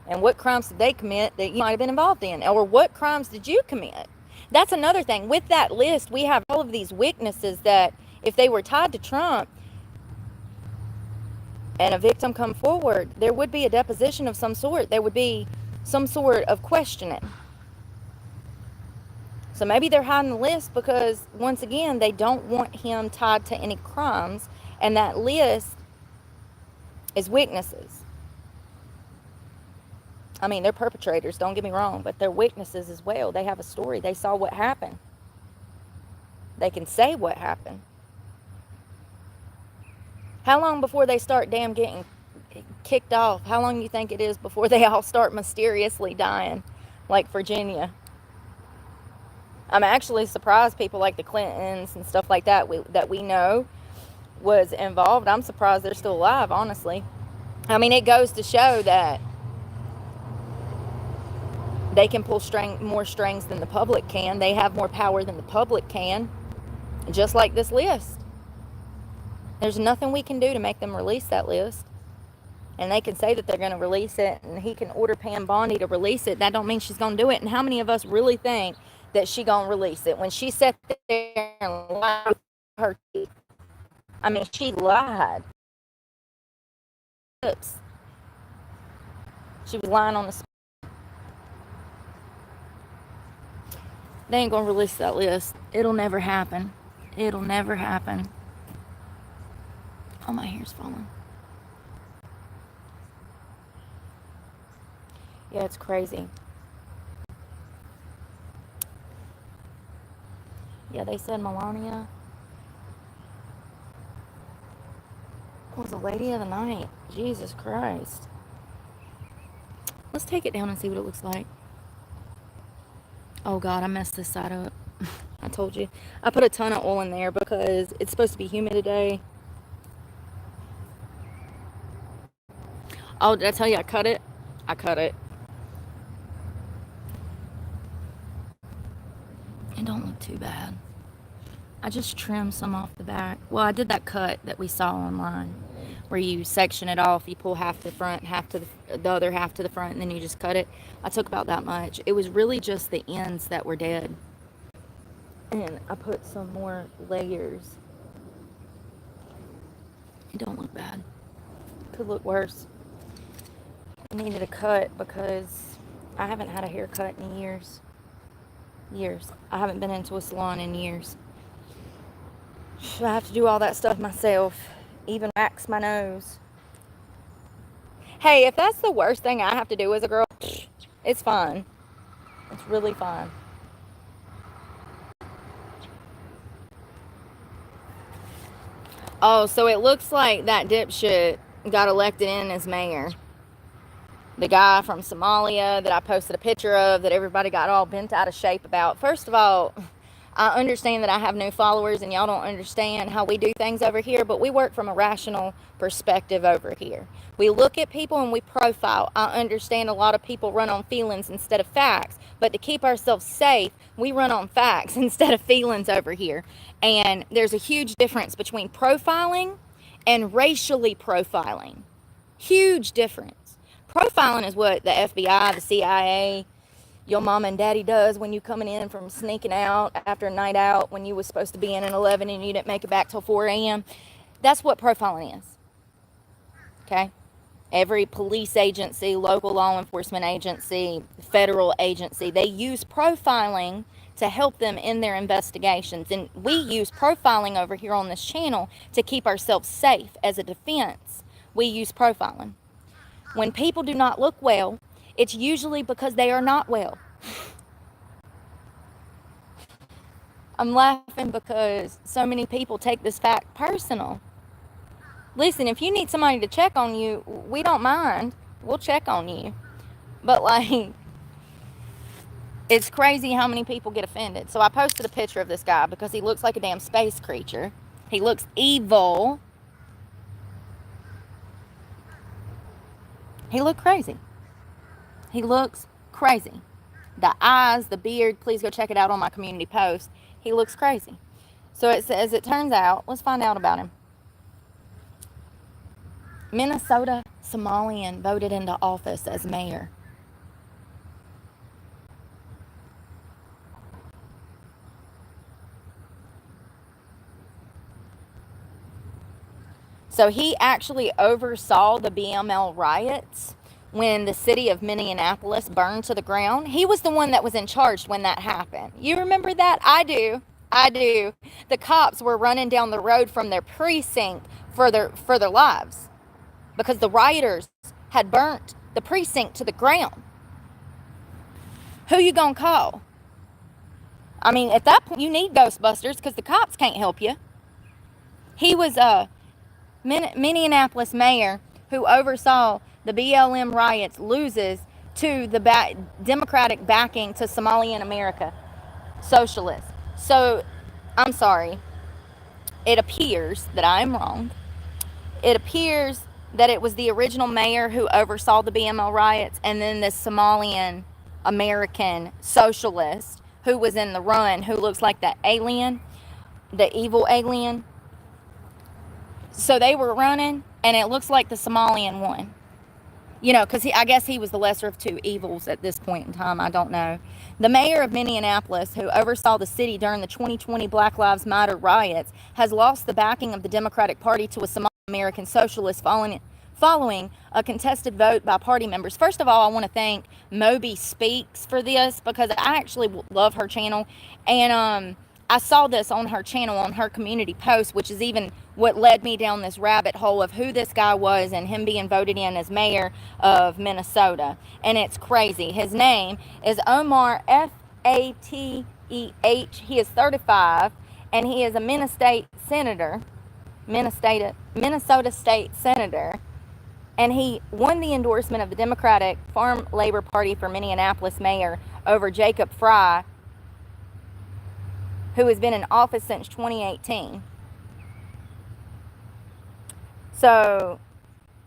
[SPEAKER 1] And what crimes did they commit that you might have been involved in? Or what crimes did you commit? That's another thing. With that list, we have all of these witnesses that if they were tied to Trump and a victim come forward, there would be a deposition of some sort. There would be some sort of questioning. So maybe they're hiding the list because, once again, they don't want him tied to any crimes. And that list is witnesses. I mean, they're perpetrators, don't get me wrong, but they're witnesses as well. They have a story. They saw what happened. They can say what happened. How long before they start damn getting kicked off? How long do you think it is before they all start mysteriously dying, like Virginia? I'm actually surprised people like the Clintons and stuff like that that we know was involved. I'm surprised they're still alive, honestly. I mean, it goes to show that they can pull more strings than the public can. They have more power than the public can. Just like this list. There's nothing we can do to make them release that list. And they can say that they're going to release it, and he can order Pam Bondi to release it. That don't mean she's going to do it. And how many of us really think that she going to release it? When she sat there and lied with her teeth. I mean, she lied. Oops. She was lying on the spot. They ain't going to release that list. It'll never happen. It'll never happen. Oh, my hair's falling. Yeah, it's crazy. Yeah, they said Melania was a lady of the night. Jesus Christ. Let's take it down and see what it looks like. Oh, God, I messed this side up. I told you. I put a ton of oil in there because it's supposed to be humid today. Oh, did I tell you I cut it? I cut it. It don't look too bad. I just trimmed some off the back. Well, I did that cut that we saw online where you section it off. You pull half to the front, half to the other half to the front, and then you just cut it. I took about that much. It was really just the ends that were dead. And I put some more layers. It don't look bad. Could look worse. I needed a cut because I haven't had a haircut in years. I haven't been into a salon in years. I have to do all that stuff myself. Even wax my nose. Hey, if that's the worst thing I have to do as a girl, it's fine. It's really fine. Oh, so it looks like that dipshit got elected in as mayor. The guy from Somalia that I posted a picture of that everybody got all bent out of shape about. First of all, I understand that I have new followers and y'all don't understand how we do things over here, but we work from a rational perspective over here. We look at people and we profile. I understand a lot of people run on feelings instead of facts, but to keep ourselves safe, we run on facts instead of feelings over here. And there's a huge difference between profiling and racially profiling. Huge difference. Profiling is what the FBI, the CIA, your mom and daddy does when you coming in from sneaking out after a night out when you was supposed to be in at 11 and you didn't make it back till 4 a.m. That's what profiling is. Okay? Every police agency, local law enforcement agency, federal agency, they use profiling to help them in their investigations. And we use profiling over here on this channel to keep ourselves safe as a defense. We use profiling. When people do not look well, it's usually because they are not well. I'm laughing because so many people take this fact personal. Listen, if you need somebody to check on you, we don't mind. We'll check on you. But, like, it's crazy how many people get offended. So I posted a picture of this guy because he looks like a damn space creature. He looks evil. He looked crazy. He looks crazy. The eyes, the beard, please go check it out on my community post. He looks crazy. So it says, it turns out, let's find out about him. Minnesota Somalian voted into office as mayor. So he actually oversaw the BML riots when the city of Minneapolis burned to the ground. He was the one that was in charge when that happened. You remember that? I do. The cops were running down the road from their precinct for their lives because the rioters had burnt the precinct to the ground. Who you gonna call? I mean, at that point, you need Ghostbusters because the cops can't help you. He was a Minneapolis mayor who oversaw the BLM riots, loses to the Democratic backing to Somalian America, socialists. So, I'm sorry. It appears that I'm wrong. It appears that it was the original mayor who oversaw the BML riots, and then this Somalian American socialist who was in the run, who looks like the alien, the evil alien. So they were running, and it looks like the Somalian won. You know, because I guess he was the lesser of two evils at this point in time. I don't know. The mayor of Minneapolis, who oversaw the city during the 2020 Black Lives Matter riots, has lost the backing of the Democratic Party to a Somali American socialist following a contested vote by party members. First of all, I want to thank Moby Speaks for this because I actually love her channel. And I saw this on her channel, on her community post, which is even what led me down this rabbit hole of who this guy was and him being voted in as mayor of Minnesota. And it's crazy. His name is Omar Fateh. He is 35, and he is a Minnesota State Senator. And he won the endorsement of the Democratic Farm Labor Party for Minneapolis mayor over Jacob Fry, who has been in office since 2018. So,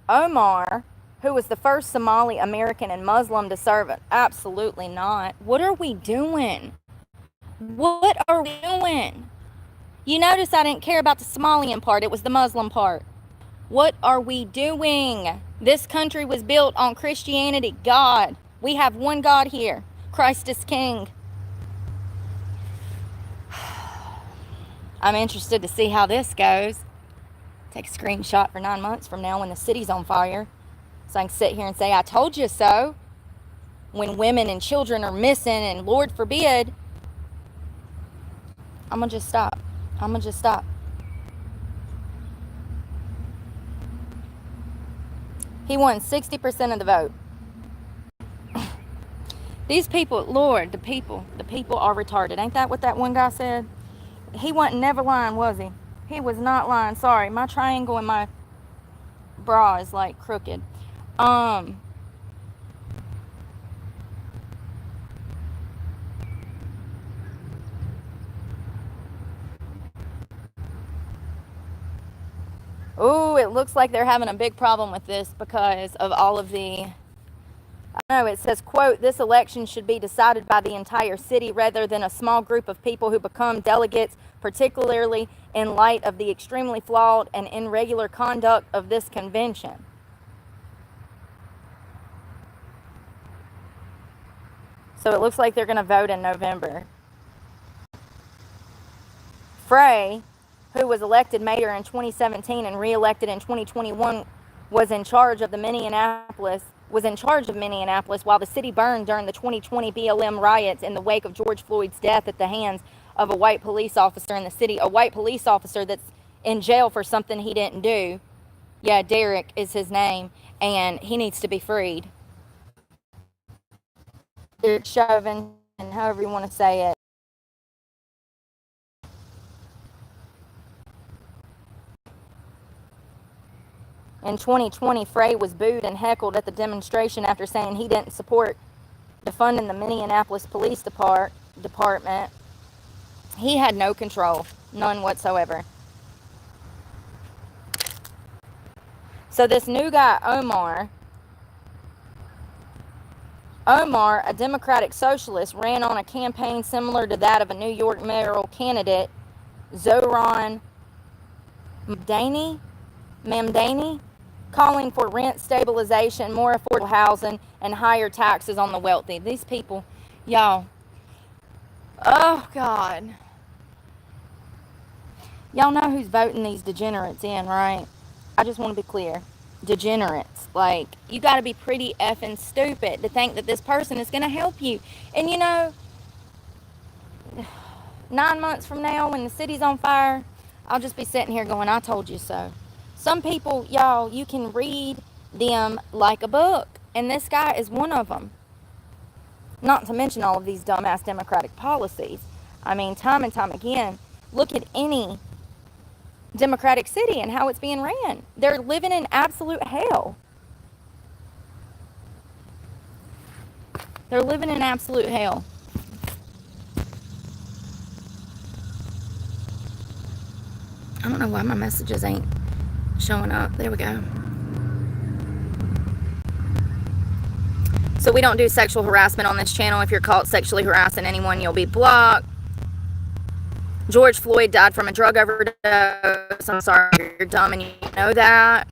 [SPEAKER 1] Omar, who was the first Somali American and Muslim to serve it, absolutely not. What are we doing? What are we doing? You notice I didn't care about the Somalian part. It was the Muslim part. What are we doing? This country was built on Christianity. God. We have one God here. Christ is King. I'm interested to see how this goes. Take a screenshot for 9 months from now when the city's on fire, so I can sit here and say, I told you so. When women and children are missing, and Lord forbid, I'm going to just stop. He won 60% of the vote. These people, Lord, the people are retarded. Ain't that what that one guy said? He wasn't never lying, was he? He was not lying. Sorry, my triangle in my bra is like crooked. Oh, it looks like they're having a big problem with this because of all of the, I know it says, quote, this election should be decided by the entire city rather than a small group of people who become delegates, particularly in light of the extremely flawed and irregular conduct of this convention. So it looks like they're going to vote in November. Frey, who was elected mayor in 2017 and re-elected in 2021, was in charge of Minneapolis while the city burned during the 2020 BLM riots in the wake of George Floyd's death at the hands of a white police officer in the city. A white police officer that's in jail for something he didn't do. Yeah, Derek is his name, and he needs to be freed. Derek Chauvin, and however you want to say it. In 2020, Frey was booed and heckled at the demonstration after saying he didn't support defunding the Minneapolis Police Department. He had no control, none whatsoever. So this new guy, Omar, a Democratic socialist, ran on a campaign similar to that of a New York mayoral candidate, Zohran Mamdani, calling for rent stabilization, more affordable housing, and higher taxes on the wealthy. These people, y'all, oh God. Y'all know who's voting these degenerates in, right? I just want to be clear. Degenerates. Like, you got to be pretty effing stupid to think that this person is going to help you. And you know, 9 months from now, when the city's on fire, I'll just be sitting here going, I told you so. Some people, y'all, you can read them like a book. And this guy is one of them. Not to mention all of these dumbass Democratic policies. I mean, time and time again, look at any Democratic city and how it's being ran. They're living in absolute hell. They're living in absolute hell. I don't know why my messages ain't showing up. There we go. So we don't do sexual harassment on this channel. If you're caught sexually harassing anyone, you'll be blocked. George Floyd died from a drug overdose. I'm sorry, you're dumb and you know that.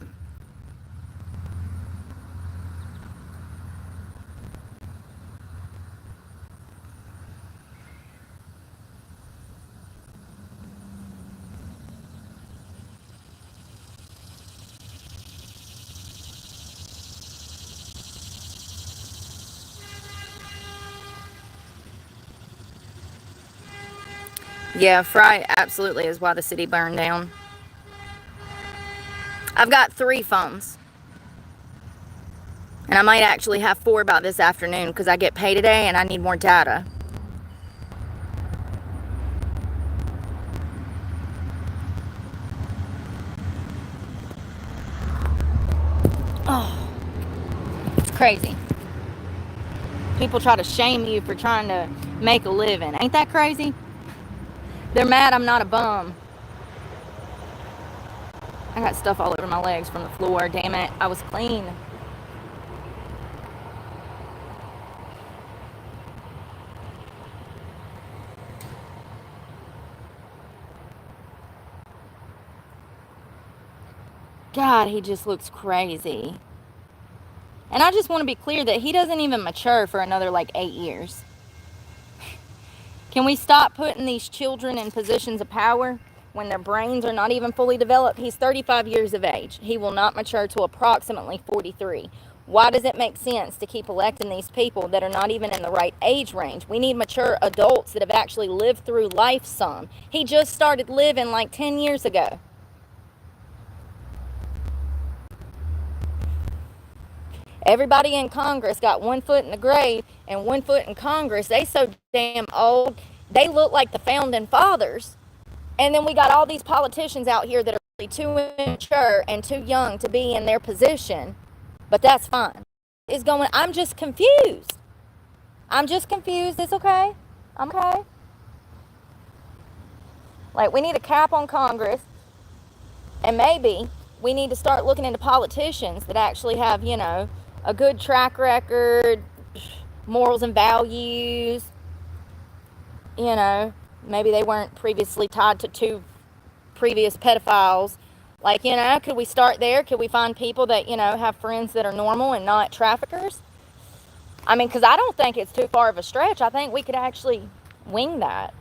[SPEAKER 1] Yeah, Fry absolutely is why the city burned down. I've got 3 phones. And I might actually have 4 by this afternoon because I get paid today and I need more data. Oh, it's crazy. People try to shame you for trying to make a living. Ain't that crazy? They're mad I'm not a bum. I got stuff all over my legs from the floor. Damn it. I was clean. God, he just looks crazy. And I just want to be clear that he doesn't even mature for another like 8 years. Can we stop putting these children in positions of power when their brains are not even fully developed? He's 35 years of age. He will not mature to approximately 43. Why does it make sense to keep electing these people that are not even in the right age range? We need mature adults that have actually lived through life some. He just started living like 10 years ago. Everybody in Congress got 1 foot in the grave and 1 foot in Congress. They so damn old. They look like the founding fathers. And then we got all these politicians out here that are really too immature and too young to be in their position. But that's fine. I'm just confused. It's okay. I'm okay. Like, we need a cap on Congress. And maybe we need to start looking into politicians that actually have, you know, a good track record, morals and values. You know, maybe they weren't previously tied to 2 previous pedophiles. Like, you know, could we start there? Could we find people that, you know, have friends that are normal and not traffickers? I mean, because I don't think it's too far of a stretch. I think we could actually wing that.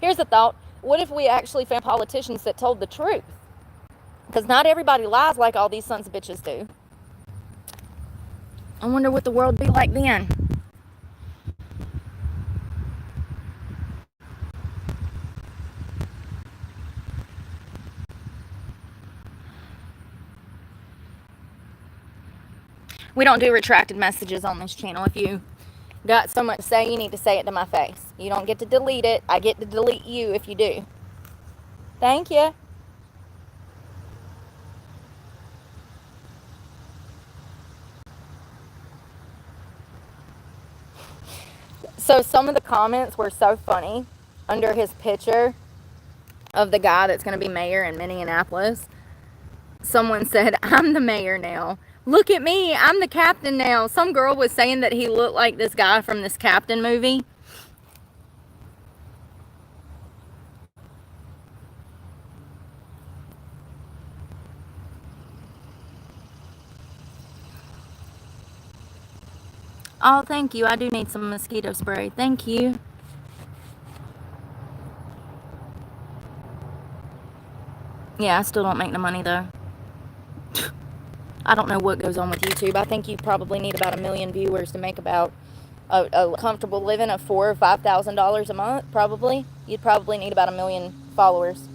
[SPEAKER 1] Here's a thought. What if we actually found politicians that told the truth? Because not everybody lies like all these sons of bitches do. I wonder what the world would be like then. We don't do retracted messages on this channel. If you got so much to say, you need to say it to my face. You don't get to delete it. I get to delete you if you do. Thank you. So some of the comments were so funny under his picture of the guy that's going to be mayor in Minneapolis. Someone said, I'm the mayor now. Look at me. I'm the captain now. Some girl was saying that he looked like this guy from this Captain movie. Oh, thank you. I do need some mosquito spray. Thank you. Yeah, I still don't make no money, though. I don't know what goes on with YouTube. I think you probably need about 1 million viewers to make about a comfortable living of $4,000 or $5,000 a month, probably. You'd probably need about 1 million followers.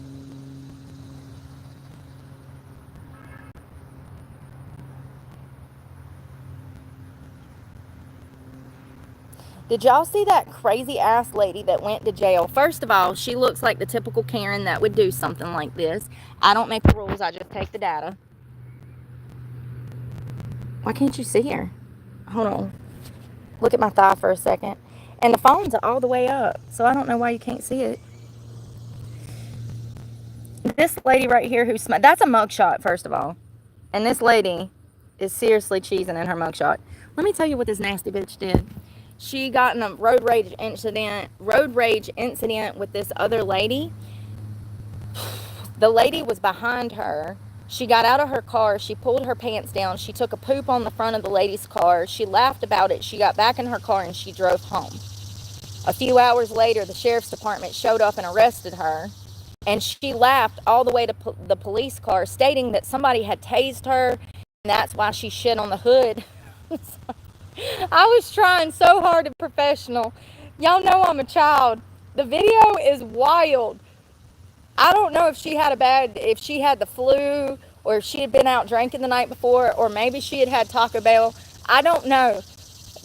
[SPEAKER 1] Did y'all see that crazy ass lady that went to jail? First of all, she looks like the typical Karen that would do something like this. I don't make the rules, I just take the data. Why can't you see her? Hold on. Look at my thigh for a second. And the phone's all the way up, so I don't know why you can't see it. This lady right here who's that's a mugshot, first of all. And this lady is seriously cheesing in her mugshot. Let me tell you what this nasty bitch did. She got in a road rage incident with this other lady. The lady was behind her. She got out of her car. She pulled her pants down. She took a poop on the front of the lady's car. She laughed about it. She got back in her car and she drove home. A few hours later, the sheriff's department showed up and arrested her. And she laughed all the way to the police car, stating that somebody had tased her. And that's why she shit on the hood. I was trying so hard to be professional. Y'all know I'm a child. The video is wild. I don't know if she had if she had the flu, or if she had been out drinking the night before, or maybe she had had Taco Bell. I don't know.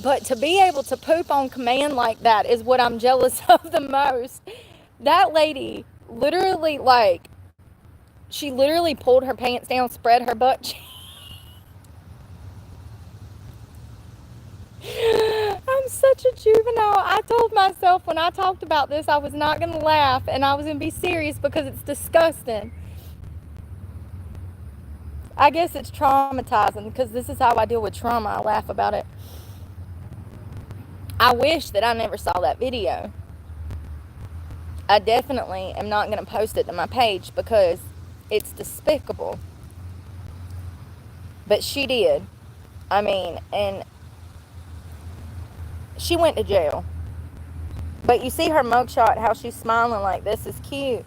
[SPEAKER 1] But to be able to poop on command like that is what I'm jealous of the most. That lady literally, she literally pulled her pants down, spread her butt cheek. I'm such a juvenile. I told myself when I talked about this I was not going to laugh and I was going to be serious because it's disgusting. I guess it's traumatizing because this is how I deal with trauma. I laugh about it. I wish that I never saw that video. I definitely am not going to post it to my page because it's despicable. But she did. I mean, and she went to jail. But you see her mugshot, how she's smiling like this is cute.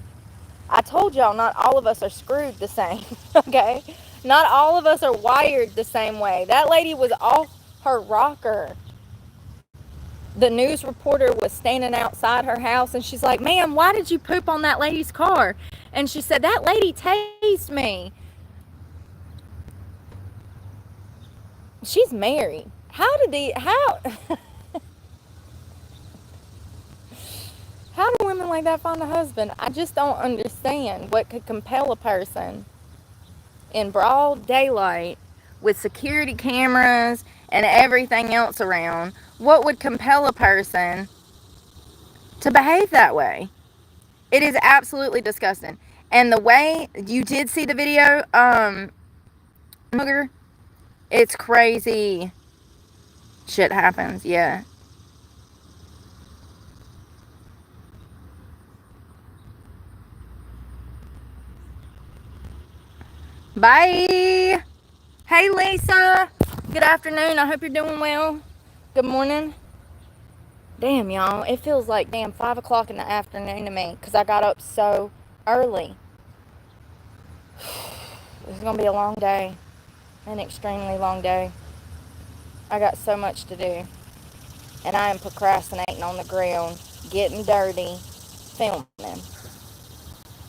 [SPEAKER 1] I told y'all not all of us are screwed the same, okay? Not all of us are wired the same way. That lady was off her rocker. The news reporter was standing outside her house and she's like, ma'am, why did you poop on that lady's car? And she said, that lady tased me. She's married. How do women like that find a husband? I just don't understand what could compel a person in broad daylight with security cameras and everything else around. What would compel a person to behave that way? It is absolutely disgusting. And the way you did see the video, Mugger, it's crazy. Shit happens, yeah. Bye. Hey, Lisa. Good afternoon. I hope you're doing well. Good morning. Damn, y'all. It feels like damn 5 o'clock in the afternoon to me because I got up so early. This is going to be a long day. An extremely long day. I got so much to do. And I am procrastinating on the ground, getting dirty, filming.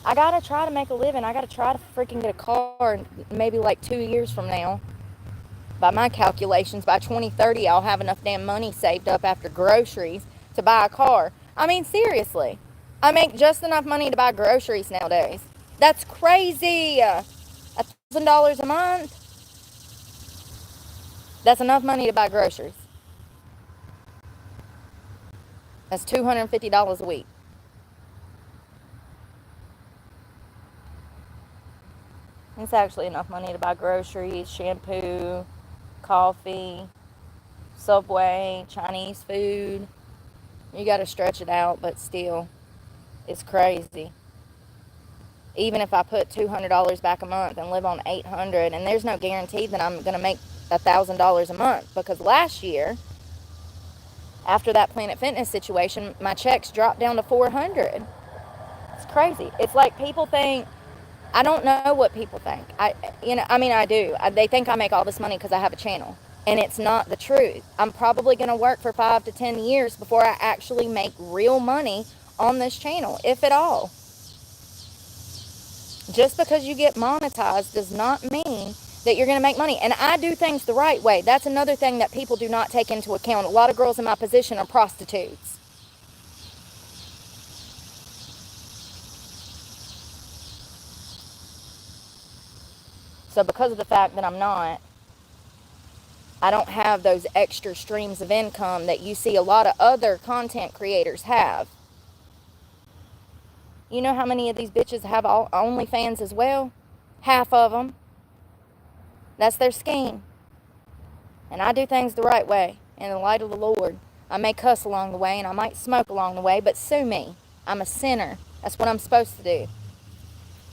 [SPEAKER 1] I got to try to make a living. I got to try to freaking get a car maybe like 2 years from now. By my calculations, by 2030, I'll have enough damn money saved up after groceries to buy a car. I mean, seriously. I make just enough money to buy groceries nowadays. That's crazy. $1,000 a month. That's enough money to buy groceries. That's $250 a week. It's actually enough money to buy groceries, shampoo, coffee, Subway, Chinese food. You got to stretch it out, but still, it's crazy. Even if I put $200 back a month and live on $800, and there's no guarantee that I'm going to make $1,000 a month, because last year, after that Planet Fitness situation, my checks dropped down to $400. It's crazy. It's like people think, I don't know what people think. I do. They think I make all this money because I have a channel. And it's not the truth. I'm probably going to work for 5 to 10 years before I actually make real money on this channel, if at all. Just because you get monetized does not mean that you're going to make money. And I do things the right way. That's another thing that people do not take into account. A lot of girls in my position are prostitutes. So because of the fact that I'm not, I don't have those extra streams of income that you see a lot of other content creators have. You know how many of these bitches have OnlyFans as well? Half of them. That's their scheme. And I do things the right way, in the light of the Lord. I may cuss along the way, and I might smoke along the way, but sue me. I'm a sinner. That's what I'm supposed to do.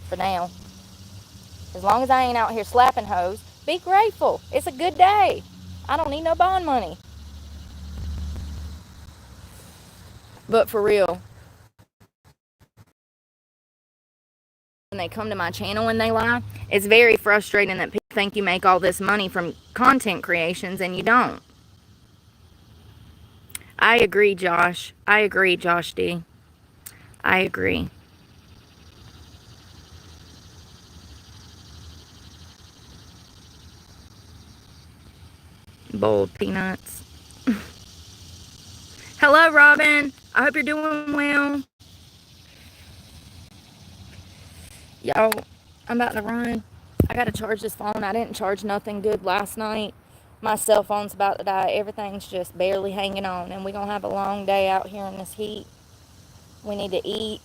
[SPEAKER 1] For now. As long as I ain't out here slapping hoes, be grateful. It's a good day. I don't need no bond money. But for real, when they come to my channel and they lie, it's very frustrating that people think you make all this money from content creations and you don't. I agree, Josh. I agree, Josh D. I agree. Boiled peanuts. Hello, Robin. I hope you're doing well. Y'all, I'm about to run. I got to charge this phone. I didn't charge nothing good last night. My cell phone's about to die. Everything's just barely hanging on. And we're going to have a long day out here in this heat. We need to eat.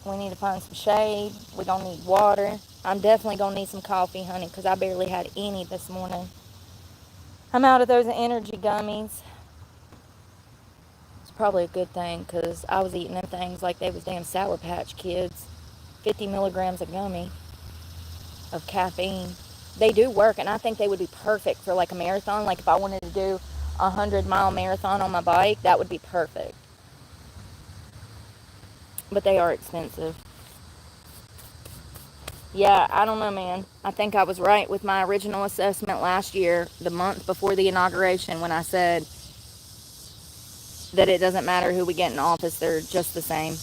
[SPEAKER 1] We need to find some shade. We're going to need water. I'm definitely going to need some coffee, honey, because I barely had any this morning. I'm out of those energy gummies. It's probably a good thing because I was eating them things like they was damn Sour Patch Kids. 50 milligrams of gummy of caffeine. They do work, and I think they would be perfect for like a marathon. Like if I wanted to do a 100-mile marathon on my bike, that would be perfect. But they are expensive. Yeah, I don't know, man. I think I was right with my original assessment last year, the month before the inauguration, when I said that it doesn't matter who we get in office, they're just the same.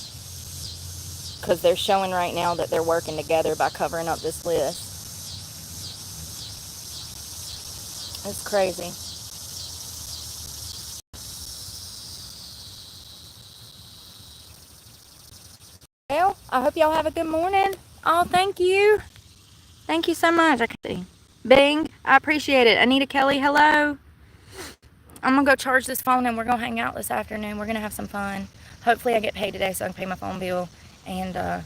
[SPEAKER 1] Because they're showing right now that they're working together by covering up this list. It's crazy. Well, I hope y'all have a good morning. Oh, thank you. Thank you so much. I can see. Bing, I appreciate it. Anita Kelly, hello. I'm going to go charge this phone and we're going to hang out this afternoon. We're going to have some fun. Hopefully I get paid today so I can pay my phone bill and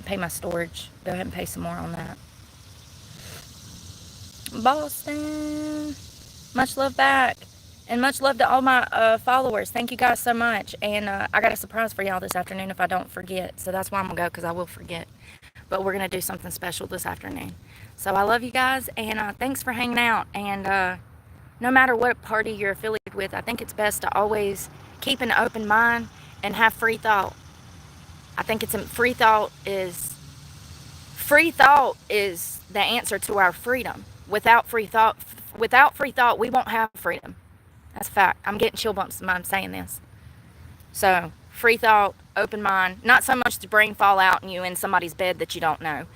[SPEAKER 1] pay my storage. Go ahead and pay some more on that. Boston. Much love back. And much love to all my followers. Thank you guys so much. And I got a surprise for y'all this afternoon if I don't forget. So that's why I'm going to go, because I will forget. But we're going to do something special this afternoon. So I love you guys. And thanks for hanging out. And no matter what party you're affiliated with, I think it's best to always keep an open mind and have free thought. I think it's free thought is the answer to our freedom. Without free thought, we won't have freedom. That's a fact. I'm getting chill bumps when I'm saying this. So, free thought, open mind, not so much to bring fall out in you in somebody's bed that you don't know.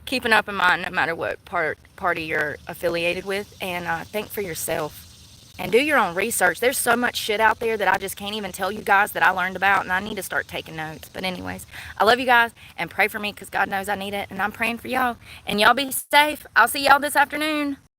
[SPEAKER 1] Keep an open mind no matter what party you're affiliated with, and think for yourself. And do your own research. There's so much shit out there that I just can't even tell you guys that I learned about, and I need to start taking notes. But anyways, I love you guys, and pray for me because God knows I need it, and I'm praying for y'all. And y'all be safe. I'll see y'all this afternoon.